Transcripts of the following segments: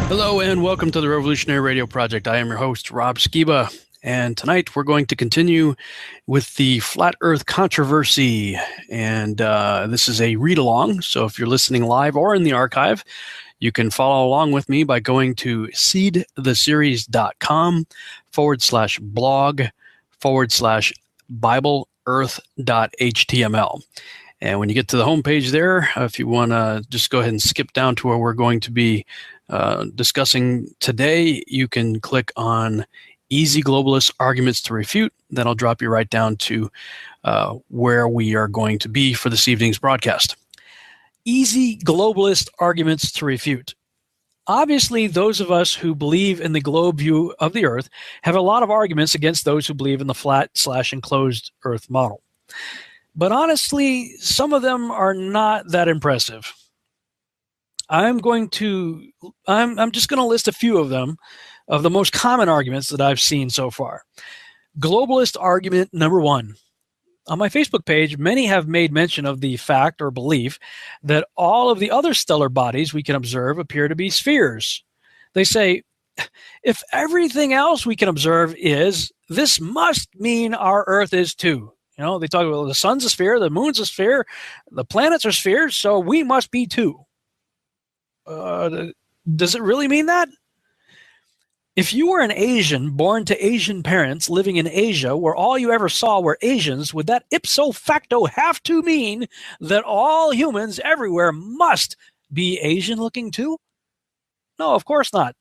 Hello and welcome to the Revolutionary Radio Project. I am your host, Rob Skiba, and tonight we're going to continue with the Flat Earth controversy. And this is a read-along, so if you're listening live or in the archive, you can follow along with me by going to seedtheseries.com/blog/BibleEarth.html. And when you get to the homepage there, if you want to just go ahead and skip down to where we're going to be discussing today, you can click on Easy Globalist Arguments to Refute. That'll drop you right down to where we are going to be for this evening's broadcast. Easy Globalist Arguments to Refute. Obviously, those of us who believe in the globe view of the Earth have a lot of arguments against those who believe in the flat/enclosed Earth model. But honestly, some of them are not that impressive. I'm just going to list a few of them, of the most common arguments that I've seen so far. Globalist argument number one. On my Facebook page, many have made mention of the fact or belief that all of the other stellar bodies we can observe appear to be spheres. They say, if everything else we can observe is, this must mean our Earth is too. You know, they talk about the sun's a sphere, the moon's a sphere, the planets are spheres, so we must be too. Does it really mean that? If you were an Asian born to Asian parents living in Asia where all you ever saw were Asians, would that ipso facto have to mean that all humans everywhere must be Asian looking too? No, of course not.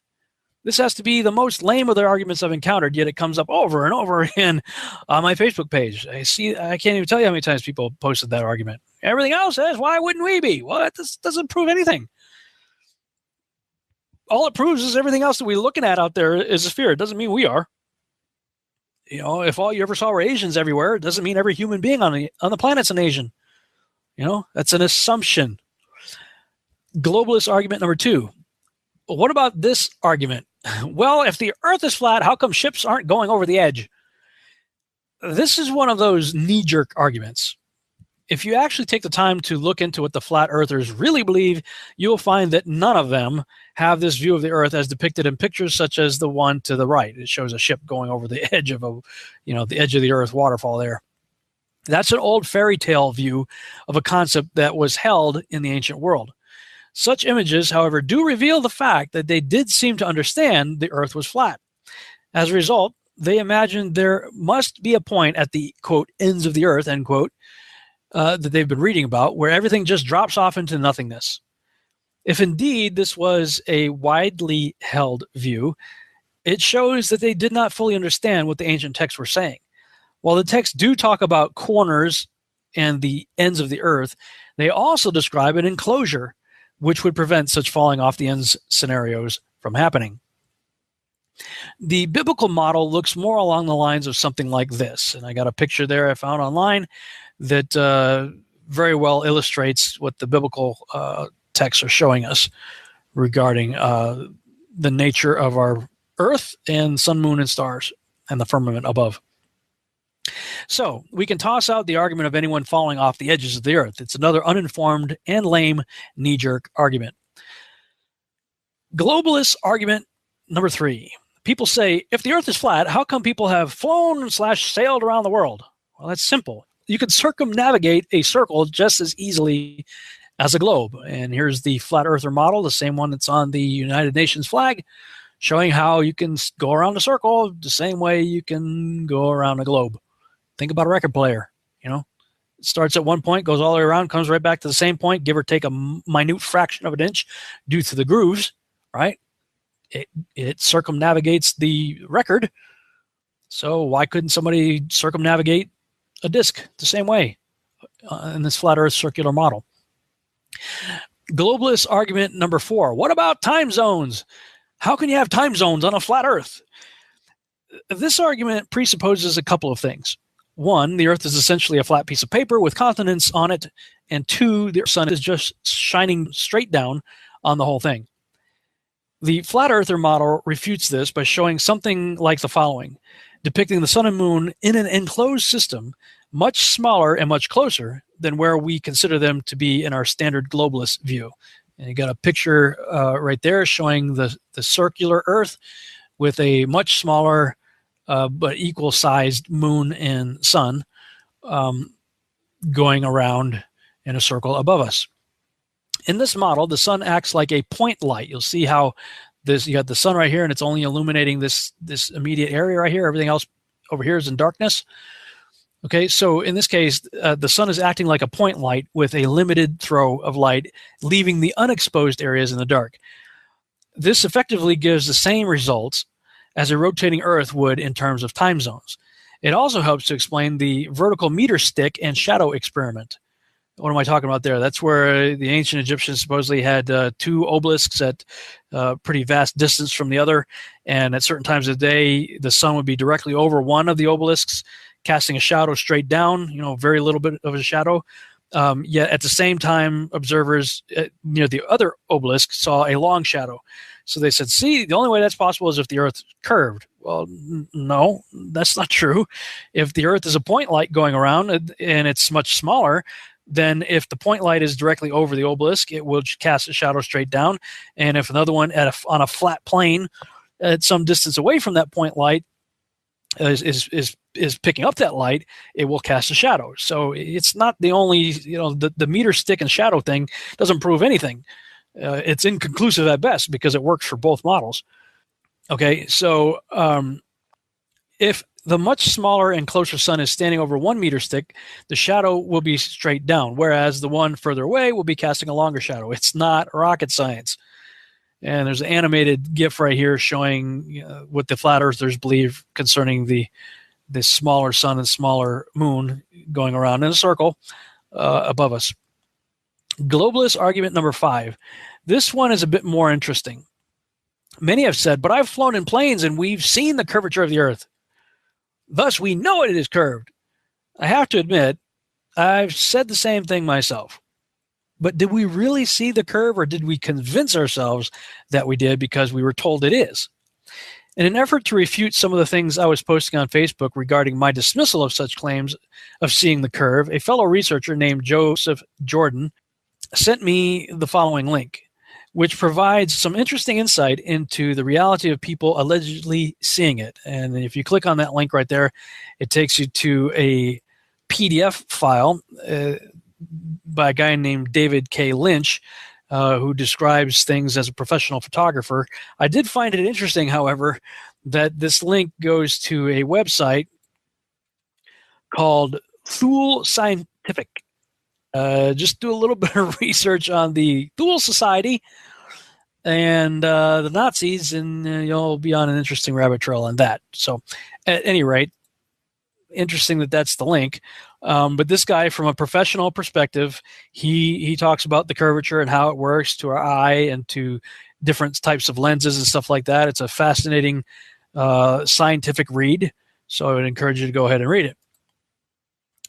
This has to be the most lame of the arguments I've encountered, yet it comes up over and over again on my Facebook page. I can't even tell you how many times people posted that argument. Everything else says, why wouldn't we be? Well, this doesn't prove anything. All it proves is everything else that we're looking at out there is a sphere. It doesn't mean we are. You know, if all you ever saw were Asians everywhere, it doesn't mean every human being on the planet's an Asian. You know, that's an assumption. Globalist argument number two. What about this argument? Well, if the Earth is flat, how come ships aren't going over the edge? This is one of those knee-jerk arguments. If you actually take the time to look into what the flat earthers really believe, you'll find that none of them have this view of the Earth as depicted in pictures such as the one to the right. It shows a ship going over the edge of the edge of the Earth waterfall there. That's an old fairy tale view of a concept that was held in the ancient world. Such images, however, do reveal the fact that they did seem to understand the Earth was flat. As a result, they imagined there must be a point at the, quote, ends of the Earth, end quote, that they've been reading about, where everything just drops off into nothingness. If indeed this was a widely held view, it shows that they did not fully understand what the ancient texts were saying. While the texts do talk about corners and the ends of the Earth, they also describe an enclosure which would prevent such falling off the ends scenarios from happening. The biblical model looks more along the lines of something like this. And I got a picture there I found online that very well illustrates what the biblical texts are showing us regarding the nature of our Earth and sun, moon, and stars and the firmament above. So we can toss out the argument of anyone falling off the edges of the Earth. It's another uninformed and lame knee-jerk argument. Globalist argument number three. People say, if the Earth is flat, how come people have flown/sailed around the world? Well, that's simple. You can circumnavigate a circle just as easily as a globe. And here's the flat earther model, the same one that's on the United Nations flag, showing how you can go around a circle the same way you can go around a globe. Think about a record player. You know, it starts at one point, goes all the way around, comes right back to the same point, give or take a minute fraction of an inch due to the grooves, right? It circumnavigates the record. So why couldn't somebody circumnavigate a disk the same way in this flat earth circular model? Globalist argument number four. What about time zones? How can you have time zones on a flat earth? This argument presupposes a couple of things. One, the Earth is essentially a flat piece of paper with continents on it. And two, the sun is just shining straight down on the whole thing. The flat earther model refutes this by showing something like the following, depicting the sun and moon in an enclosed system, much smaller and much closer than where we consider them to be in our standard globalist view. And you got a picture right there showing the circular Earth with a much smaller but equal-sized moon and sun going around in a circle above us. In this model, the sun acts like a point light. You'll see how you got the sun right here, and it's only illuminating this immediate area right here. Everything else over here is in darkness. Okay, so in this case, the sun is acting like a point light with a limited throw of light, leaving the unexposed areas in the dark. This effectively gives the same results as a rotating Earth would in terms of time zones. It also helps to explain the vertical meter stick and shadow experiment. What am I talking about there? That's where the ancient Egyptians supposedly had two obelisks at pretty vast distance from the other, and at certain times of the day, the sun would be directly over one of the obelisks, casting a shadow straight down, very little bit of a shadow. Yet at the same time, observers near the other obelisk saw a long shadow. So they said, see, the only way that's possible is if the Earth curved. Well, no, that's not true. If the Earth is a point light going around and it's much smaller, then if the point light is directly over the obelisk, it will cast a shadow straight down. And if another one on a flat plane at some distance away from that point light is picking up that light, it will cast a shadow. So it's not the only, the meter stick and shadow thing doesn't prove anything. It's inconclusive at best because it works for both models. Okay, so if the much smaller and closer sun is standing over 1 meter stick, the shadow will be straight down, whereas the one further away will be casting a longer shadow. It's not rocket science. And there's an animated GIF right here showing what the flat earthers believe concerning the smaller sun and smaller moon going around in a circle above us. Globalist argument number 5. This one is a bit more interesting. Many have said, but I've flown in planes and we've seen the curvature of the Earth. Thus, we know it is curved. I have to admit, I've said the same thing myself. But did we really see the curve, or did we convince ourselves that we did because we were told it is? In an effort to refute some of the things I was posting on Facebook regarding my dismissal of such claims of seeing the curve, a fellow researcher named Joseph Jordan sent me the following link, which provides some interesting insight into the reality of people allegedly seeing it. And if you click on that link right there, it takes you to a PDF file by a guy named David K. Lynch, who describes things as a professional photographer. I did find it interesting, however, that this link goes to a website called Thule Scientific. Just do a little bit of research on the Thule Society and the Nazis, and you'll be on an interesting rabbit trail on that. So at any rate, interesting that that's the link. But this guy, from a professional perspective, he talks about the curvature and how it works to our eye and to different types of lenses and stuff like that. It's a fascinating scientific read, so I would encourage you to go ahead and read it.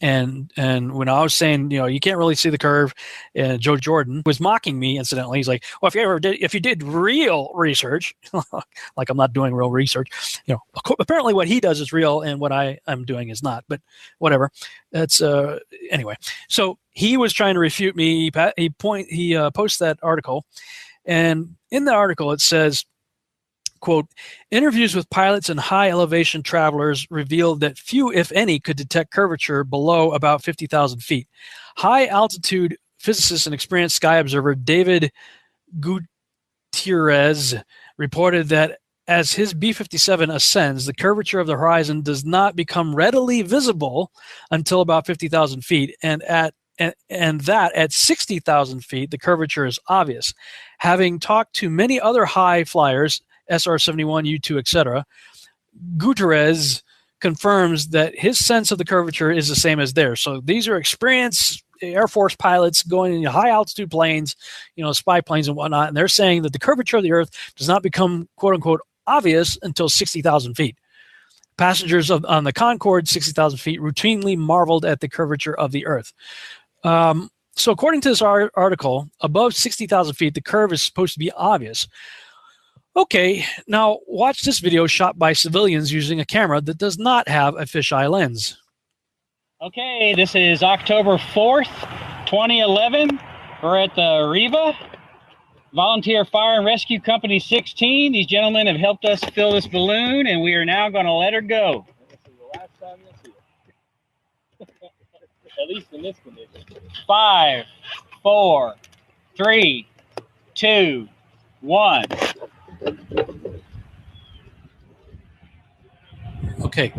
And when I was saying, you can't really see the curve, Joe Jordan was mocking me, incidentally. He's like, well, if you did real research, like I'm not doing real research, apparently what he does is real and what I'm doing is not, but whatever. That's anyway. So he was trying to refute me. He posts that article, and in the article it says, quote, interviews with pilots and high elevation travelers revealed that few, if any, could detect curvature below about 50,000 feet. High altitude physicist and experienced sky observer David Gutierrez reported that as his B-57 ascends, the curvature of the horizon does not become readily visible until about 50,000 feet, and that at 60,000 feet, the curvature is obvious. Having talked to many other high flyers, SR-71, U-2, etc., Gutierrez confirms that his sense of the curvature is the same as theirs. So these are experienced Air Force pilots going in high altitude planes, spy planes and whatnot, and they're saying that the curvature of the Earth does not become quote unquote obvious until 60,000 feet. Passengers on the Concorde, 60,000 feet, routinely marveled at the curvature of the Earth. So according to this article, above 60,000 feet, the curve is supposed to be obvious. Okay, now watch this video shot by civilians using a camera that does not have a fisheye lens. Okay, this is October 4th, 2011. We're at the Riva. Volunteer Fire and Rescue Company 16. These gentlemen have helped us fill this balloon, and we are now going to let her go. This is the last time you'll see it. At least in this condition. 5, 4, 3, 2, 1. Okay.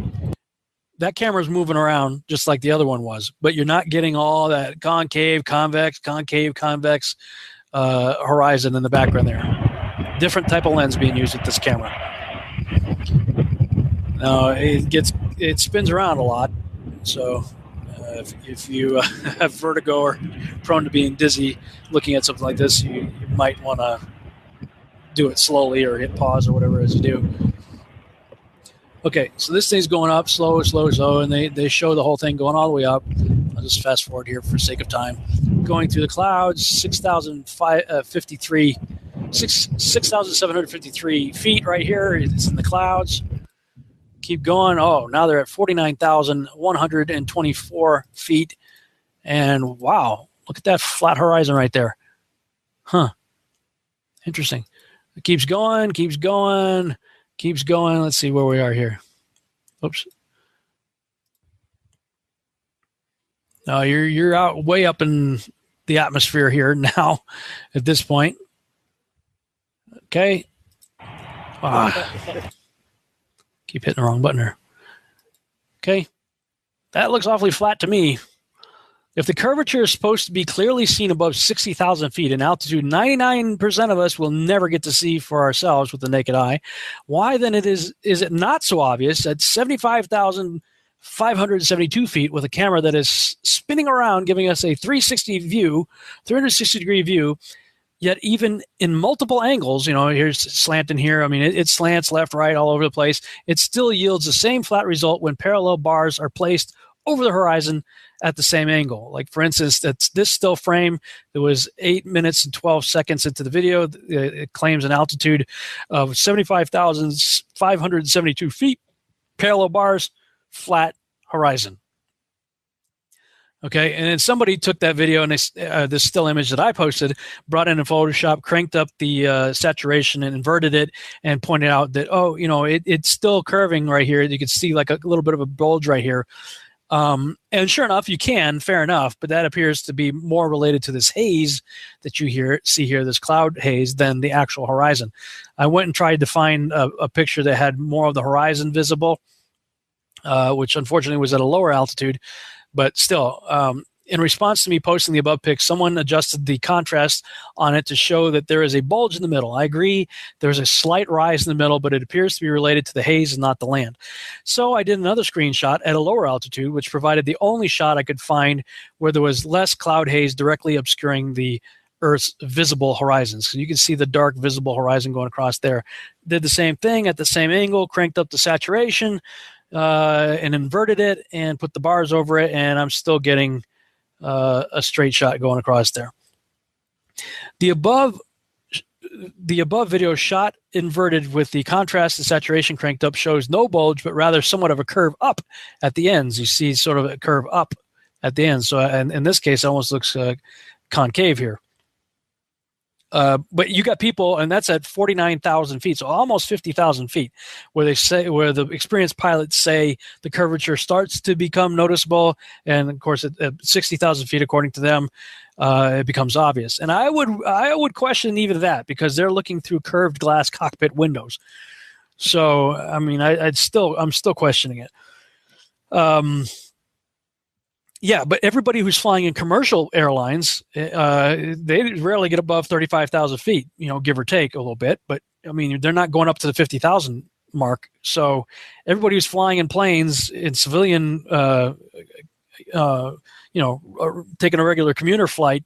That camera's moving around just like the other one was, but you're not getting all that concave, convex horizon in the background there. Different type of lens being used with this camera. Now it spins around a lot, so if you have vertigo or prone to being dizzy looking at something like this, you might want to do it slowly or hit pause or whatever as you do. Okay, so this thing's going up slow, and they show the whole thing going all the way up. I'll just fast forward here for sake of time. Going through the clouds, 6,753 feet right here. It's in the clouds. Keep going. Oh, now they're at 49,124 feet. And wow, look at that flat horizon right there. Huh. Interesting. It keeps going. Let's see where we are here. Oops. No, you're out way up in the atmosphere here now at this point. Okay. Keep hitting the wrong button here. Okay. That looks awfully flat to me. If the curvature is supposed to be clearly seen above 60,000 feet in altitude, 99% of us will never get to see for ourselves with the naked eye. Why then is it not so obvious at 75,572 feet with a camera that is spinning around, giving us a 360-degree view, yet even in multiple angles, here's slanting here. I mean, it slants left, right, all over the place. It still yields the same flat result when parallel bars are placed over the horizon at the same angle. Like, for instance, that's this still frame that was 8 minutes and 12 seconds into the video. It claims an altitude of 75,572 feet, parallel bars, flat horizon. Okay, and then somebody took that video and this still image that I posted, brought in Photoshop, cranked up the saturation and inverted it, and pointed out that, it's still curving right here. You can see like a little bit of a bulge right here. And sure enough, you can, fair enough, but that appears to be more related to this haze that you see here, this cloud haze, than the actual horizon. I went and tried to find a picture that had more of the horizon visible, which unfortunately was at a lower altitude, but still, in response to me posting the above pic, someone adjusted the contrast on it to show that there is a bulge in the middle. I agree, there's a slight rise in the middle, but it appears to be related to the haze and not the land. So I did another screenshot at a lower altitude, which provided the only shot I could find where there was less cloud haze directly obscuring the Earth's visible horizons. So you can see the dark visible horizon going across there. Did the same thing at the same angle, cranked up the saturation and inverted it and put the bars over it, and I'm still getting a straight shot going across there. The above video shot inverted with the contrast and saturation cranked up shows no bulge, but rather somewhat of a curve up at the ends. You see sort of a curve up at the ends. So and in this case, it almost looks concave here. But you got people, and that's at 49,000 feet, so almost 50,000 feet, where the experienced pilots say the curvature starts to become noticeable, and of course at 60,000 feet, according to them, it becomes obvious. And I would question even that, because they're looking through curved glass cockpit windows. So I mean, I'm still questioning it. Yeah, but everybody who's flying in commercial airlines, they rarely get above 35,000 feet, give or take a little bit. But I mean, they're not going up to the 50,000 mark. So everybody who's flying in planes in civilian, taking a regular commuter flight,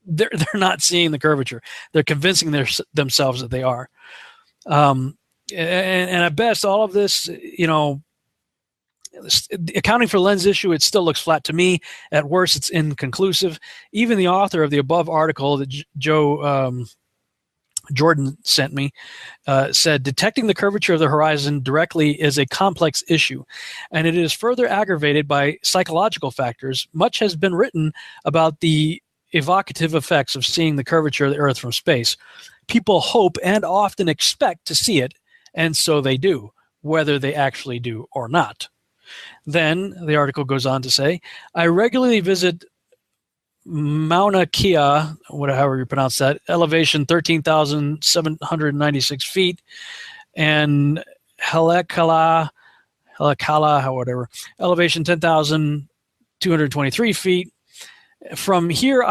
they're not seeing the curvature. They're convincing themselves that they are. And at best, all of this, accounting for lens issue, it still looks flat to me. At worst, it's inconclusive. Even the author of the above article that Joe Jordan sent me said detecting the curvature of the horizon directly is a complex issue, and it is further aggravated by psychological factors. Much has been written about the evocative effects of seeing the curvature of the Earth from space. People hope and often expect to see it, and so they do, whether they actually do or not. Then, the article goes on to say, I regularly visit Mauna Kea, however you pronounce that, elevation 13,796 feet, and Helekala, whatever, elevation 10,223 feet. From here,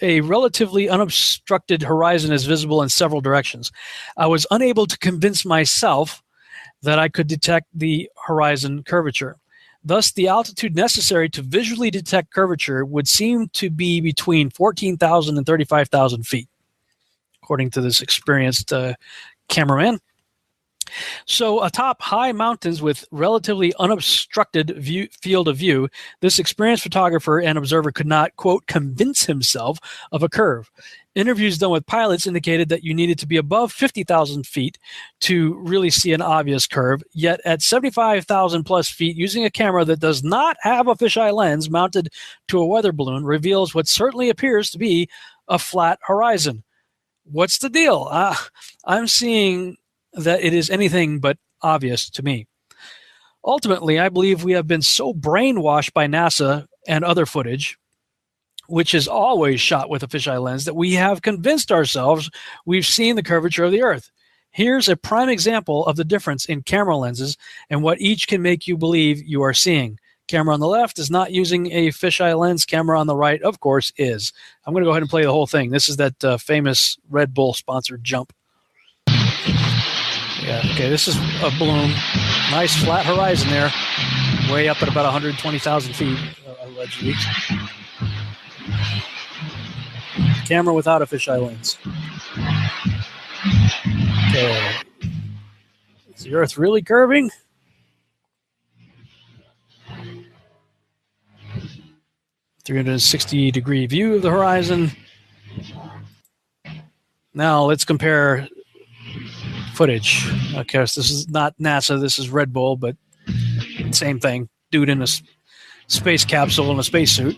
a relatively unobstructed horizon is visible in several directions. I was unable to convince myself that I could detect the horizon curvature. Thus, the altitude necessary to visually detect curvature would seem to be between 14,000 and 35,000 feet, according to this experienced cameraman. So atop high mountains with relatively unobstructed field of view, this experienced photographer and observer could not, quote, convince himself of a curve. Interviews done with pilots indicated that you needed to be above 50,000 feet to really see an obvious curve, yet at 75,000 plus feet, using a camera that does not have a fisheye lens mounted to a weather balloon reveals what certainly appears to be a flat horizon. What's the deal? I'm seeing that it is anything but obvious to me. Ultimately, I believe we have been so brainwashed by NASA and other footage, which is always shot with a fisheye lens, that we have convinced ourselves we've seen the curvature of the Earth. Here's a prime example of the difference in camera lenses and what each can make you believe you are seeing. Camera on the left is not using a fisheye lens. Camera on the right, of course, is. I'm going to go ahead and play the whole thing. This is that famous Red Bull sponsored jump. Yeah, okay, this is a balloon. Nice flat horizon there. Way up at about 120,000 feet, allegedly. Camera without a fisheye lens. Okay. Is the Earth really curving? .360-degree view of the horizon. Now let's compare footage. Okay, so this is not NASA, this is Red Bull, but same thing. Dude in a space capsule in a spacesuit.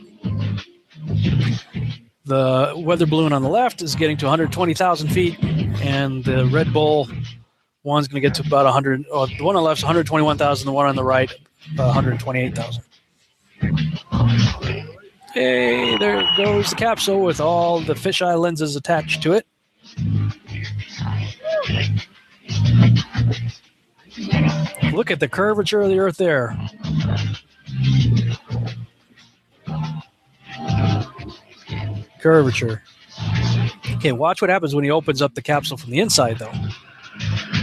The weather balloon on the left is getting to 120,000 feet, and the Red Bull one's going to get to about 100. Oh, the one on the left is 121,000. The one on the right, 128,000. Hey, there goes the capsule with all the fisheye lenses attached to it. Look at the curvature of the Earth there. Curvature. Okay, watch what happens when he opens up the capsule from the inside, though.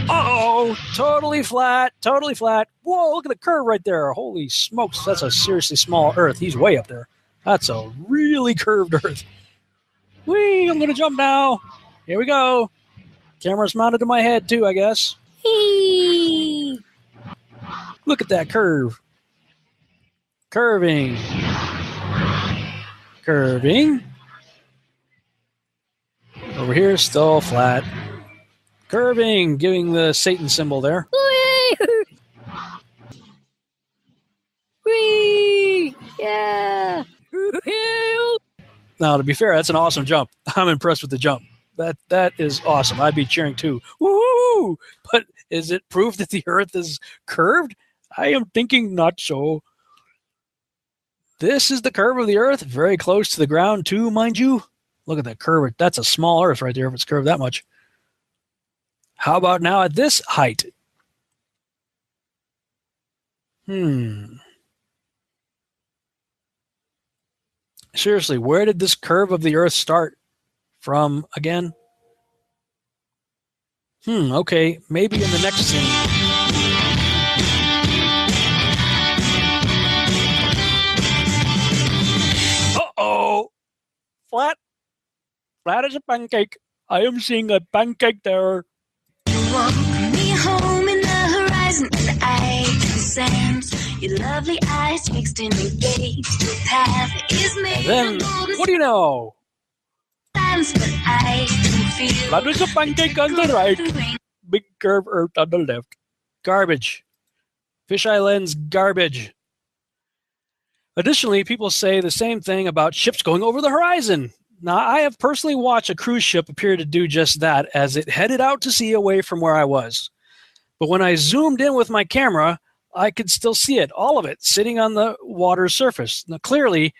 Uh-oh! Totally flat. Totally flat. Whoa, look at the curve right there. Holy smokes, that's a seriously small Earth. He's way up there. That's a really curved Earth. Whee! I'm going to jump now. Here we go. Camera's mounted to my head, too, I guess. Whee! Look at that curve. Curving. Curving. Over here, still flat. Curving, giving the Satan symbol there. Whee! Yeah! Now, to be fair, that's an awesome jump. I'm impressed with the jump. That is awesome. I'd be cheering too. Woo! But is it proof that the Earth is curved? I am thinking not so. This is the curve of the Earth, very close to the ground too, mind you. Look at that curve. That's a small Earth right there if it's curved that much. How about now at this height? Seriously, where did this curve of the Earth start from again? Okay, maybe in the next scene. Uh-oh! Flat as a pancake. I am seeing a pancake there. You walk me home in the horizon and I can sense your lovely eyes fixed in the gate. The path is made. Then, what do you know? But I can feel Flat as a pancake on the right. Big curve Earth on the left. Garbage. Fisheye lens garbage. Additionally, people say the same thing about ships going over the horizon. Now, I have personally watched a cruise ship appear to do just that as it headed out to sea away from where I was. But when I zoomed in with my camera, I could still see it, all of it, sitting on the water's surface. Now, clearly,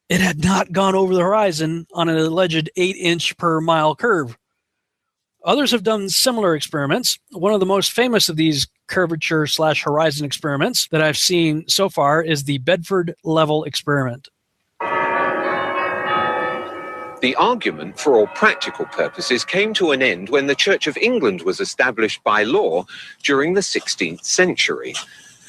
it had not gone over the horizon on an alleged 8-inch per mile curve. Others have done similar experiments. One of the most famous of these curvature/horizon experiments that I've seen so far is the Bedford Level experiment. The argument, for all practical purposes, came to an end when the Church of England was established by law during the 16th century.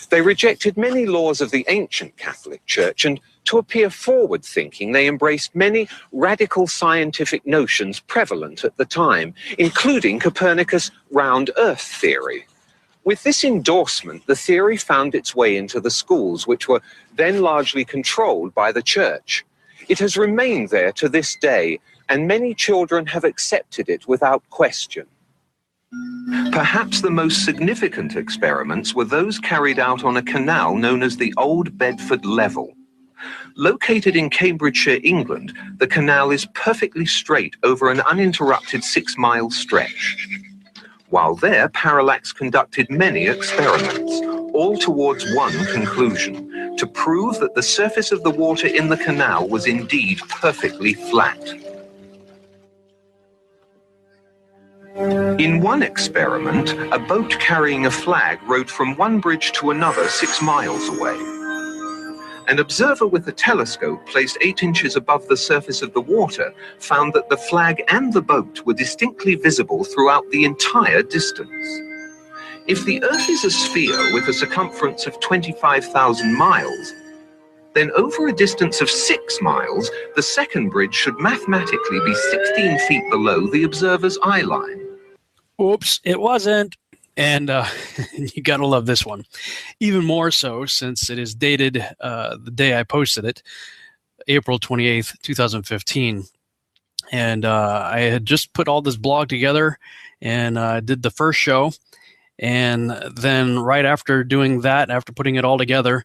They rejected many laws of the ancient Catholic Church, and to appear forward-thinking, they embraced many radical scientific notions prevalent at the time, including Copernicus' round Earth theory. With this endorsement, the theory found its way into the schools, which were then largely controlled by the Church. It has remained there to this day, and many children have accepted it without question. Perhaps the most significant experiments were those carried out on a canal known as the Old Bedford Level. Located in Cambridgeshire, England, the canal is perfectly straight over an uninterrupted 6-mile stretch. While there, Parallax conducted many experiments, all towards one conclusion: to prove that the surface of the water in the canal was indeed perfectly flat. In one experiment, a boat carrying a flag rowed from one bridge to another 6 miles away. An observer with a telescope placed 8 inches above the surface of the water found that the flag and the boat were distinctly visible throughout the entire distance. If the Earth is a sphere with a circumference of 25,000 miles, then over a distance of 6 miles, the second bridge should mathematically be 16 feet below the observer's eye line. Oops, it wasn't. And you got to love this one. Even more so since it is dated the day I posted it, April 28th, 2015. And I had just put all this blog together and did the first show. And then right after doing that, after putting it all together,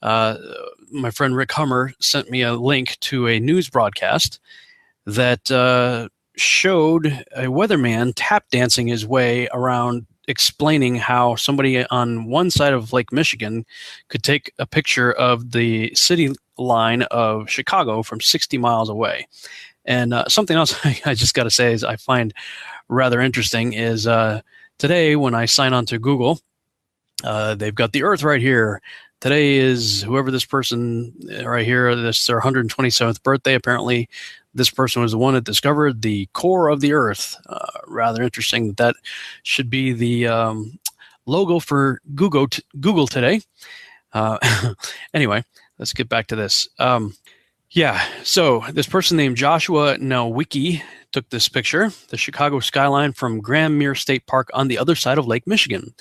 my friend Rick Hummer sent me a link to a news broadcast that showed a weatherman tap dancing his way around, explaining how somebody on one side of Lake Michigan could take a picture of the city line of Chicago from 60 miles away. And something else I just got to say is I find rather interesting is today when I sign on to Google, they've got the Earth right here. Today is whoever this person right here, this is their 127th birthday. Apparently, this person was the one that discovered the core of the Earth. Rather interesting that should be the logo for Google today. Anyway, let's get back to this. So this person named Joshua Nowicki took this picture, the Chicago skyline from Grand Mere State Park on the other side of Lake Michigan.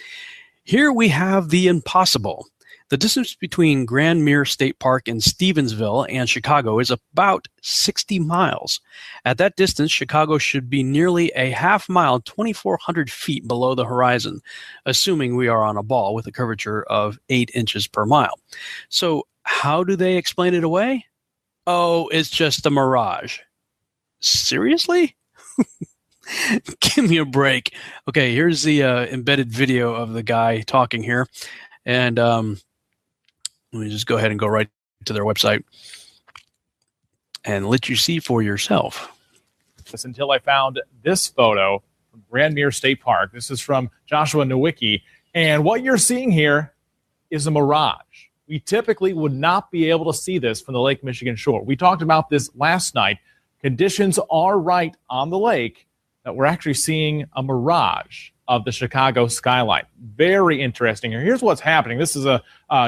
Here we have the impossible. The distance between Grand Mere State Park in Stevensville and Chicago is about 60 miles. At that distance, Chicago should be nearly a half mile, 2,400 feet below the horizon, assuming we are on a ball with a curvature of 8 inches per mile. So how do they explain it away? Oh, it's just a mirage. Seriously? Give me a break. Okay, here's the embedded video of the guy talking here. And let me just go ahead and go right to their website and let you see for yourself. Until I found this photo from Grand Mere State Park. This is from Joshua Nowicki. And what you're seeing here is a mirage. We typically would not be able to see this from the Lake Michigan shore. We talked about this last night. Conditions are right on the lake that we're actually seeing a mirage of the Chicago skyline. Very interesting. Here's what's happening. This is a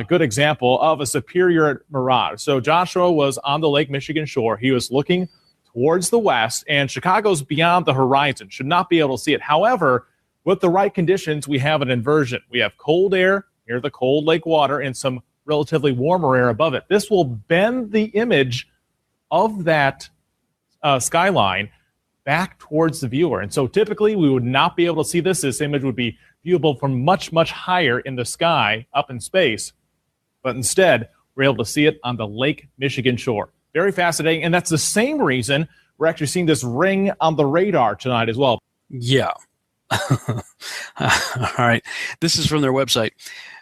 good example of a superior mirage. So Joshua was on the Lake Michigan shore. He was looking towards the west, and Chicago's beyond the horizon. Should not be able to see it. However, with the right conditions, we have an inversion. We have cold air near the cold lake water and some relatively warmer air above it. This will bend the image of that skyline back towards the viewer. And so typically we would not be able to see this. This image would be viewable from much, much higher in the sky up in space. But instead, we're able to see it on the Lake Michigan shore. Very fascinating. And that's the same reason we're actually seeing this ring on the radar tonight as well. Yeah. All right. This is from their website.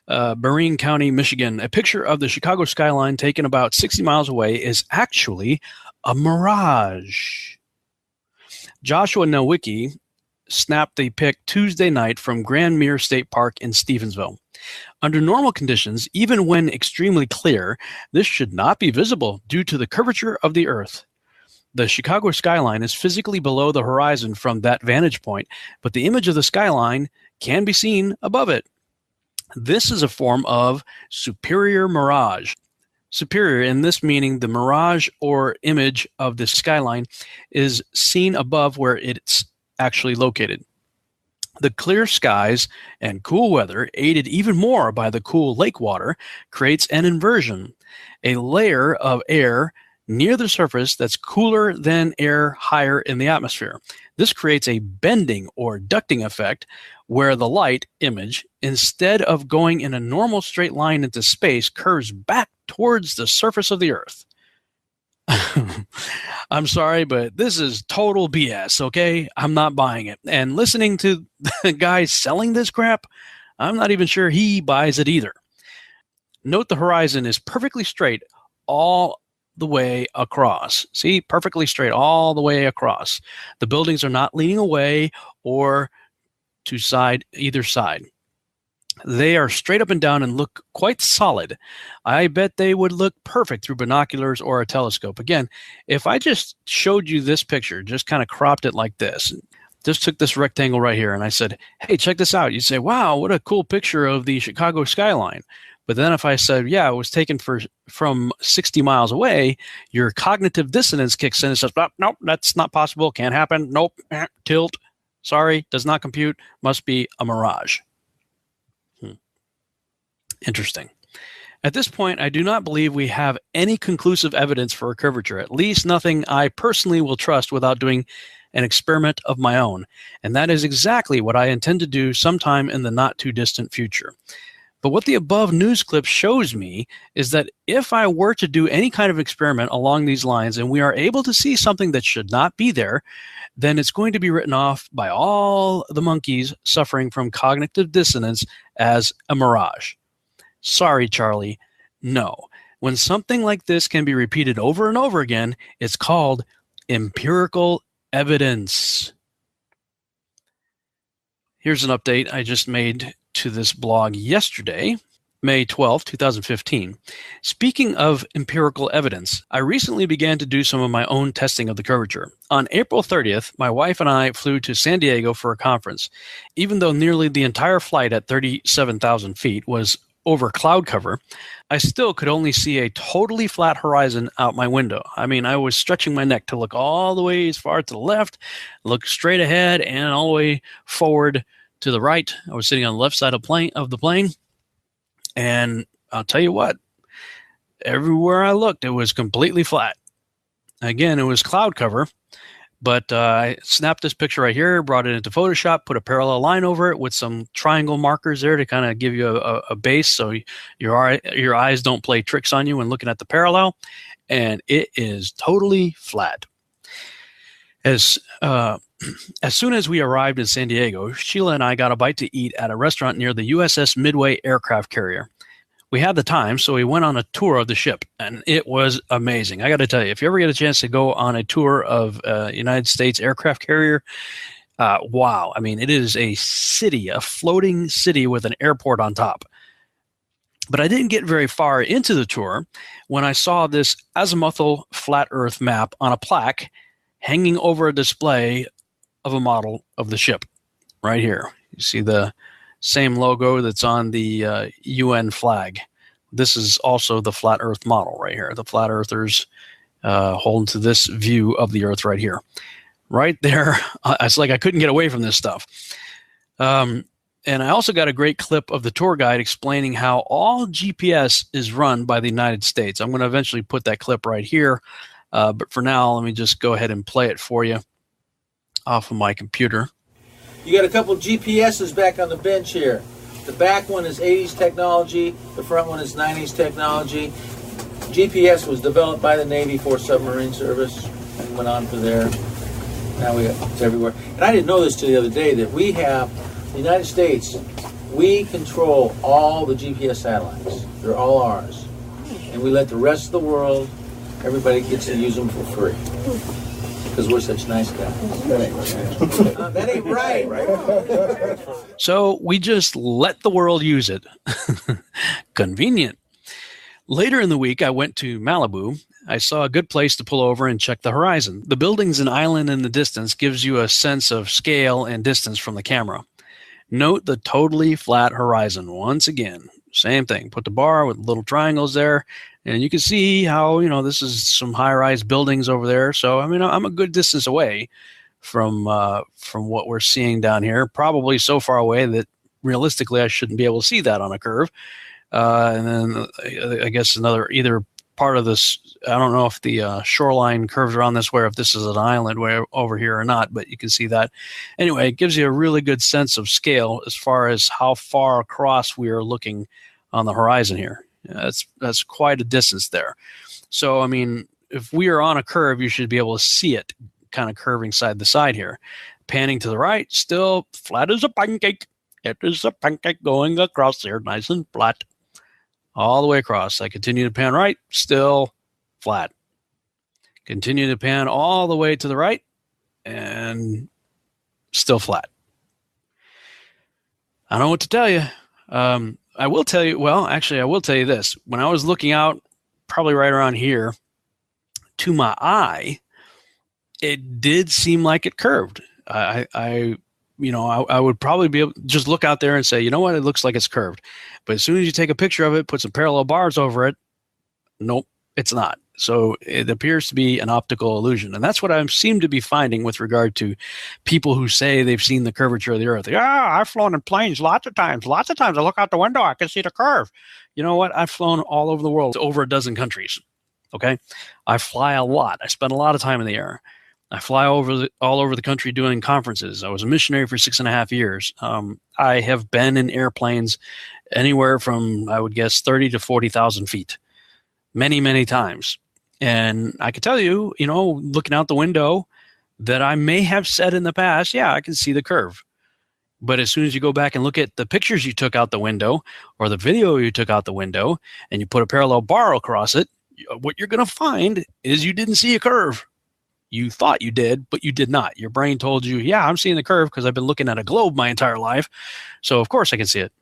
Marin County, Michigan. A picture of the Chicago skyline taken about 60 miles away is actually a mirage. Joshua Nowicki snapped the pic Tuesday night from Grand Mere State Park in Stevensville. Under normal conditions, even when extremely clear, this should not be visible due to the curvature of the Earth. The Chicago skyline is physically below the horizon from that vantage point, but the image of the skyline can be seen above it. This is a form of superior mirage. Superior in this meaning the mirage or image of the skyline is seen above where it's actually located. The clear skies and cool weather, aided even more by the cool lake water, creates an inversion, a layer of air near the surface that's cooler than air higher in the atmosphere. This creates a bending or ducting effect where the light image, instead of going in a normal straight line into space, curves back towards the surface of the Earth. I'm sorry, but this is total BS, okay? I'm not buying it. And listening to the guy selling this crap, I'm not even sure he buys it either. Note the horizon is perfectly straight all the way across. See, perfectly straight all the way across. The buildings are not leaning away or to either side. They are straight up and down and look quite solid. I bet they would look perfect through binoculars or a telescope. Again, if I just showed you this picture, just kind of cropped it like this, just took this rectangle right here, and I said, hey, check this out. You'd say, wow, what a cool picture of the Chicago skyline. But then if I said, yeah, it was taken from 60 miles away, your cognitive dissonance kicks in and says, nope, that's not possible, can't happen, nope, tilt, sorry, does not compute, must be a mirage. Interesting. At this point, I do not believe we have any conclusive evidence for a curvature, at least nothing I personally will trust without doing an experiment of my own. And that is exactly what I intend to do sometime in the not too distant future. But what the above news clip shows me is that if I were to do any kind of experiment along these lines and we are able to see something that should not be there, then it's going to be written off by all the monkeys suffering from cognitive dissonance as a mirage. Sorry, Charlie. No. When something like this can be repeated over and over again, it's called empirical evidence. Here's an update I just made to this blog yesterday, May 12, 2015. Speaking of empirical evidence, I recently began to do some of my own testing of the curvature. On April 30th, my wife and I flew to San Diego for a conference. Even though nearly the entire flight at 37,000 feet was over cloud cover, I still could only see a totally flat horizon out my window. I mean, I was stretching my neck to look all the way as far to the left, look straight ahead, and all the way forward to the right. I was sitting on the left side of the plane, and I'll tell you what, everywhere I looked, it was completely flat. Again, it was cloud cover, but I snapped this picture right here, brought it into Photoshop, put a parallel line over it with some triangle markers there to kind of give you a base so your eyes don't play tricks on you when looking at the parallel, and it is totally flat. As soon as we arrived in San Diego, Sheila and I got a bite to eat at a restaurant near the USS Midway aircraft carrier. We had the time, so we went on a tour of the ship, and it was amazing. I got to tell you, if you ever get a chance to go on a tour of United States aircraft carrier, wow. I mean, it is a city, a floating city with an airport on top. But I didn't get very far into the tour when I saw this azimuthal flat Earth map on a plaque hanging over a display of a model of the ship right here. You see the same logo that's on the UN flag. This is also the flat Earth model right here. The flat Earthers holding to this view of the Earth right here. Right there. It's like I couldn't get away from this stuff. And I also got a great clip of the tour guide explaining how all GPS is run by the United States. I'm going to eventually put that clip right here. But for now, let me just go ahead and play it for you off of my computer. You got a couple GPSs back on the bench here. The back one is 80s technology. The front one is 90s technology. GPS was developed by the Navy for submarine service and went on from there. Now it's everywhere. And I didn't know this till the other day, that we have, the United States, we control all the GPS satellites. They're all ours. And we let the rest of the world, everybody gets to use them for free. Because we're such nice guys. That ain't right. So we just let the world use it. Convenient. Later in the week, I went to Malibu. I saw a good place to pull over and check the horizon. The buildings and island in the distance gives you a sense of scale and distance from the camera. Note the totally flat horizon. Once again, same thing. Put the bar with little triangles there, and you can see how, this is some high-rise buildings over there. So, I'm a good distance away from what we're seeing down here. Probably so far away that realistically I shouldn't be able to see that on a curve. And then I guess either part of this, I don't know if the shoreline curves around this way, or if this is an island way over here or not, but you can see that. Anyway, it gives you a really good sense of scale as far as how far across we are looking on the horizon here. That's quite a distance there. So, if we are on a curve, you should be able to see it kind of curving side to side here. Panning to the right, still flat as a pancake. It is a pancake going across there, nice and flat. All the way across. I continue to pan right, still flat. Continue to pan all the way to the right, and still flat. I don't know what to tell you. I will tell you, I will tell you this. When I was looking out, probably right around here, to my eye, it did seem like it curved. I would probably be able to just look out there and say, you know what, it looks like it's curved. But as soon as you take a picture of it, put some parallel bars over it, nope, it's not. So it appears to be an optical illusion. And that's what I seem to be finding with regard to people who say they've seen the curvature of the Earth. I've flown in planes lots of times. Lots of times I look out the window, I can see the curve. You know what? I've flown all over the world, over a dozen countries. Okay? I fly a lot. I spend a lot of time in the air. I fly all over the country doing conferences. I was a missionary for 6.5 years. I have been in airplanes anywhere from, I would guess, 30 to 40,000 feet, many, many times. And I can tell you, looking out the window, that I may have said in the past, yeah, I can see the curve. But as soon as you go back and look at the pictures you took out the window or the video you took out the window and you put a parallel bar across it, what you're going to find is you didn't see a curve. You thought you did, but you did not. Your brain told you, yeah, I'm seeing the curve because I've been looking at a globe my entire life. So, of course, I can see it.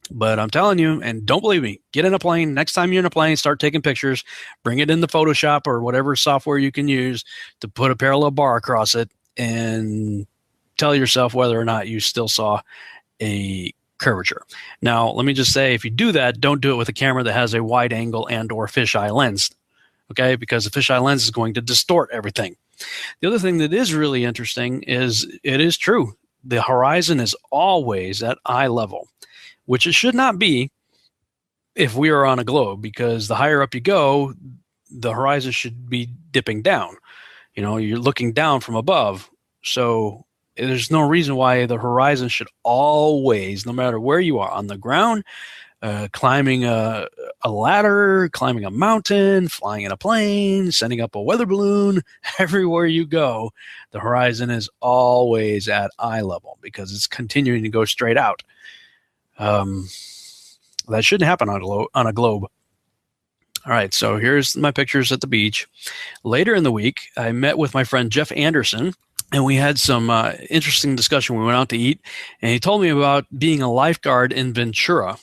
But I'm telling you, and don't believe me, get in a plane. Next time you're in a plane, start taking pictures. Bring it into Photoshop or whatever software you can use to put a parallel bar across it and tell yourself whether or not you still saw a curvature. Now, let me just say, if you do that, don't do it with a camera that has a wide angle and or fisheye lens. Okay, because the fisheye lens is going to distort everything. The other thing that is really interesting is it is true. The horizon is always at eye level, which it should not be if we are on a globe, because the higher up you go, the horizon should be dipping down. You're looking down from above. So there's no reason why the horizon should always, no matter where you are, on the ground, climbing a ladder, climbing a mountain, flying in a plane, sending up a weather balloon, everywhere you go, the horizon is always at eye level because it's continuing to go straight out. That shouldn't happen on a globe. All right, so here's my pictures at the beach. Later in the week, I met with my friend Jeff Anderson, and we had some interesting discussion. We went out to eat, and he told me about being a lifeguard in Ventura,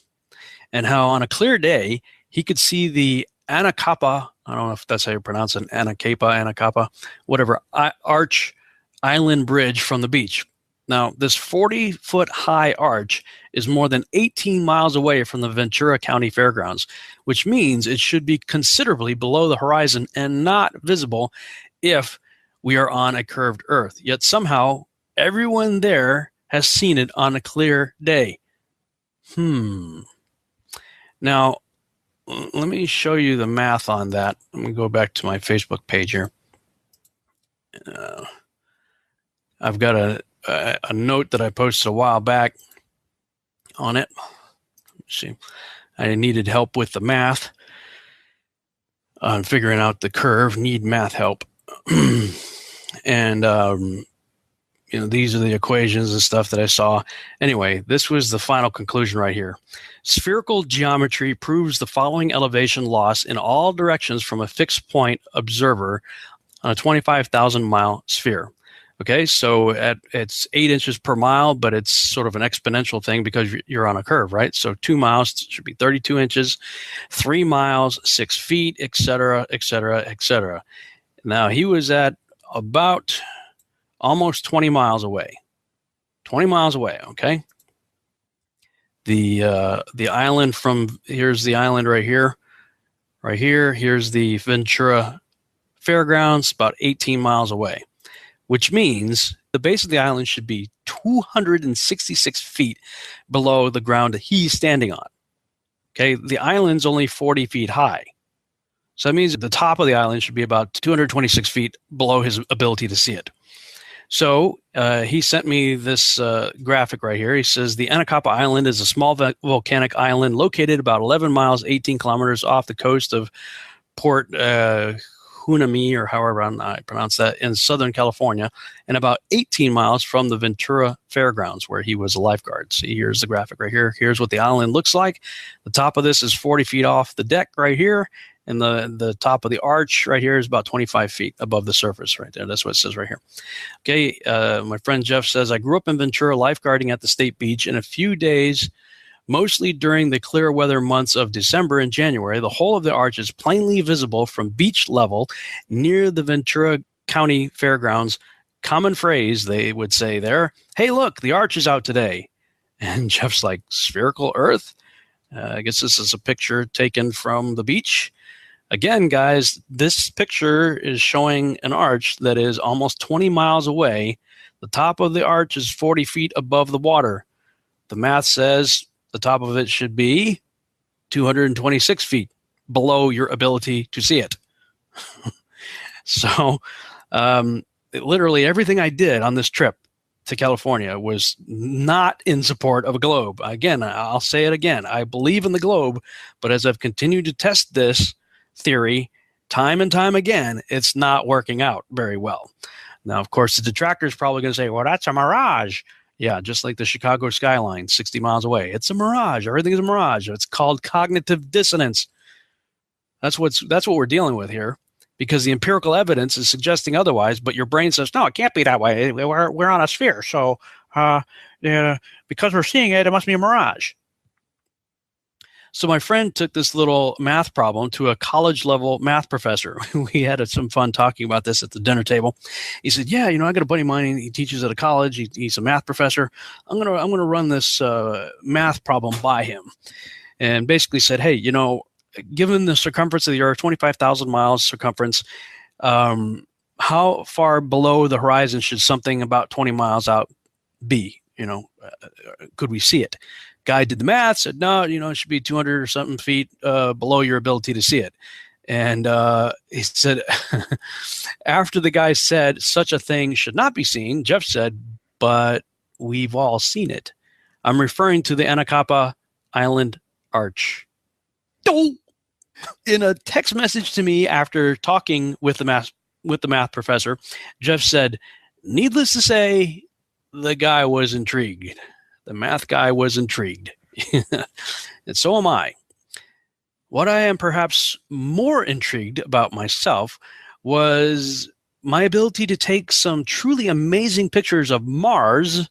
and how on a clear day, he could see the Anacapa, I don't know if that's how you pronounce it, Anacapa, whatever, arch island bridge from the beach. Now, this 40-foot high arch is more than 18 miles away from the Ventura County Fairgrounds, which means it should be considerably below the horizon and not visible if we are on a curved Earth. Yet somehow, everyone there has seen it on a clear day. Now, let me show you the math on that. I'm going to go back to my Facebook page here. I've got a note that I posted a while back on it. Let's see. I needed help with the math. on figuring out the curve, need math help. And, these are the equations and stuff that I saw. Anyway, this was the final conclusion right here. Spherical geometry proves the following elevation loss in all directions from a fixed point observer on a 25,000-mile sphere. Okay, so it's 8 inches per mile, but it's sort of an exponential thing because you're on a curve, right? So 2 miles should be 32 inches, 3 miles, 6 feet, et cetera, et cetera, et cetera. Now, he was at about almost 20 miles away. 20 miles away, okay? The island here's the island right here. Right here, here's the Ventura Fairgrounds, about 18 miles away, which means the base of the island should be 266 feet below the ground he's standing on. Okay, the island's only 40 feet high. So that means the top of the island should be about 226 feet below his ability to see it. So he sent me this graphic right here. He says the Anacapa Island is a small volcanic island located about 11 miles, 18 kilometers off the coast of Port Hunami, or however I pronounce that, in Southern California, and about 18 miles from the Ventura Fairgrounds, where he was a lifeguard. See, here's the graphic right here. Here's what the island looks like. The top of this is 40 feet off the deck right here, and the top of the arch right here is about 25 feet above the surface right there. That's what it says right here. Okay, my friend Jeff says, I grew up in Ventura lifeguarding at the state beach. In a few days, mostly during the clear weather months of December and January, the whole of the arch is plainly visible from beach level near the Ventura County Fairgrounds. Common phrase they would say there, hey, look, the arch is out today. And Jeff's like, spherical earth? I guess this is a picture taken from the beach. Again, guys, this picture is showing an arch that is almost 20 miles away. The top of the arch is 40 feet above the water. The math says the top of it should be 226 feet below your ability to see it. So literally everything I did on this trip to California was not in support of a globe. Again, I'll say it again. I believe in the globe, but as I've continued to test this theory time and time again, it's not working out very well. Now, of course, the detractor is probably going to say, well, that's a mirage. Yeah, just like the Chicago skyline 60 miles away. It's a mirage. Everything is a mirage. It's called cognitive dissonance. That's what we're dealing with here, because the empirical evidence is suggesting otherwise, but your brain says, no, it can't be that way. We're on a sphere. So because we're seeing it, it must be a mirage. So my friend took this little math problem to a college-level math professor. We had some fun talking about this at the dinner table. He said, "Yeah, I got a buddy of mine. He teaches at a college. He's a math professor. I'm gonna run this math problem by him," and basically said, "Hey, given the circumference of the Earth, 25,000 miles circumference, how far below the horizon should something about 20 miles out be? Could we see it?" Guy did the math, said, no, it should be 200 or something feet below your ability to see it. And he said, after the guy said such a thing should not be seen, Jeff said, but we've all seen it. I'm referring to the Anacapa Island Arch. In a text message to me after talking with the math professor, Jeff said, needless to say, the guy was intrigued. The math guy was intrigued. And so am I. What I am perhaps more intrigued about myself was my ability to take some truly amazing pictures of Mars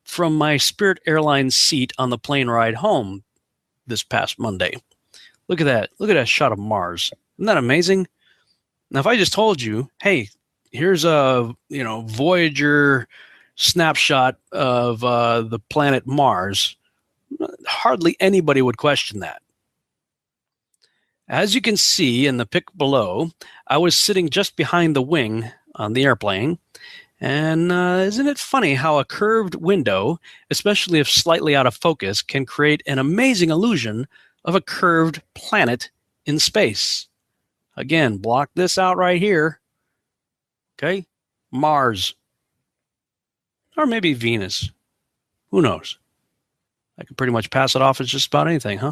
from my Spirit Airlines seat on the plane ride home this past Monday. Look at that. Look at that shot of Mars. Isn't that amazing? Now, if I just told you, hey, here's a Voyager snapshot of the planet Mars, hardly anybody would question that. As you can see in the pic below, I was sitting just behind the wing on the airplane. And isn't it funny how a curved window, especially if slightly out of focus, can create an amazing illusion of a curved planet in space? Again, block this out right here. Okay? Mars. Or maybe Venus. Who knows? I could pretty much pass it off as just about anything, huh?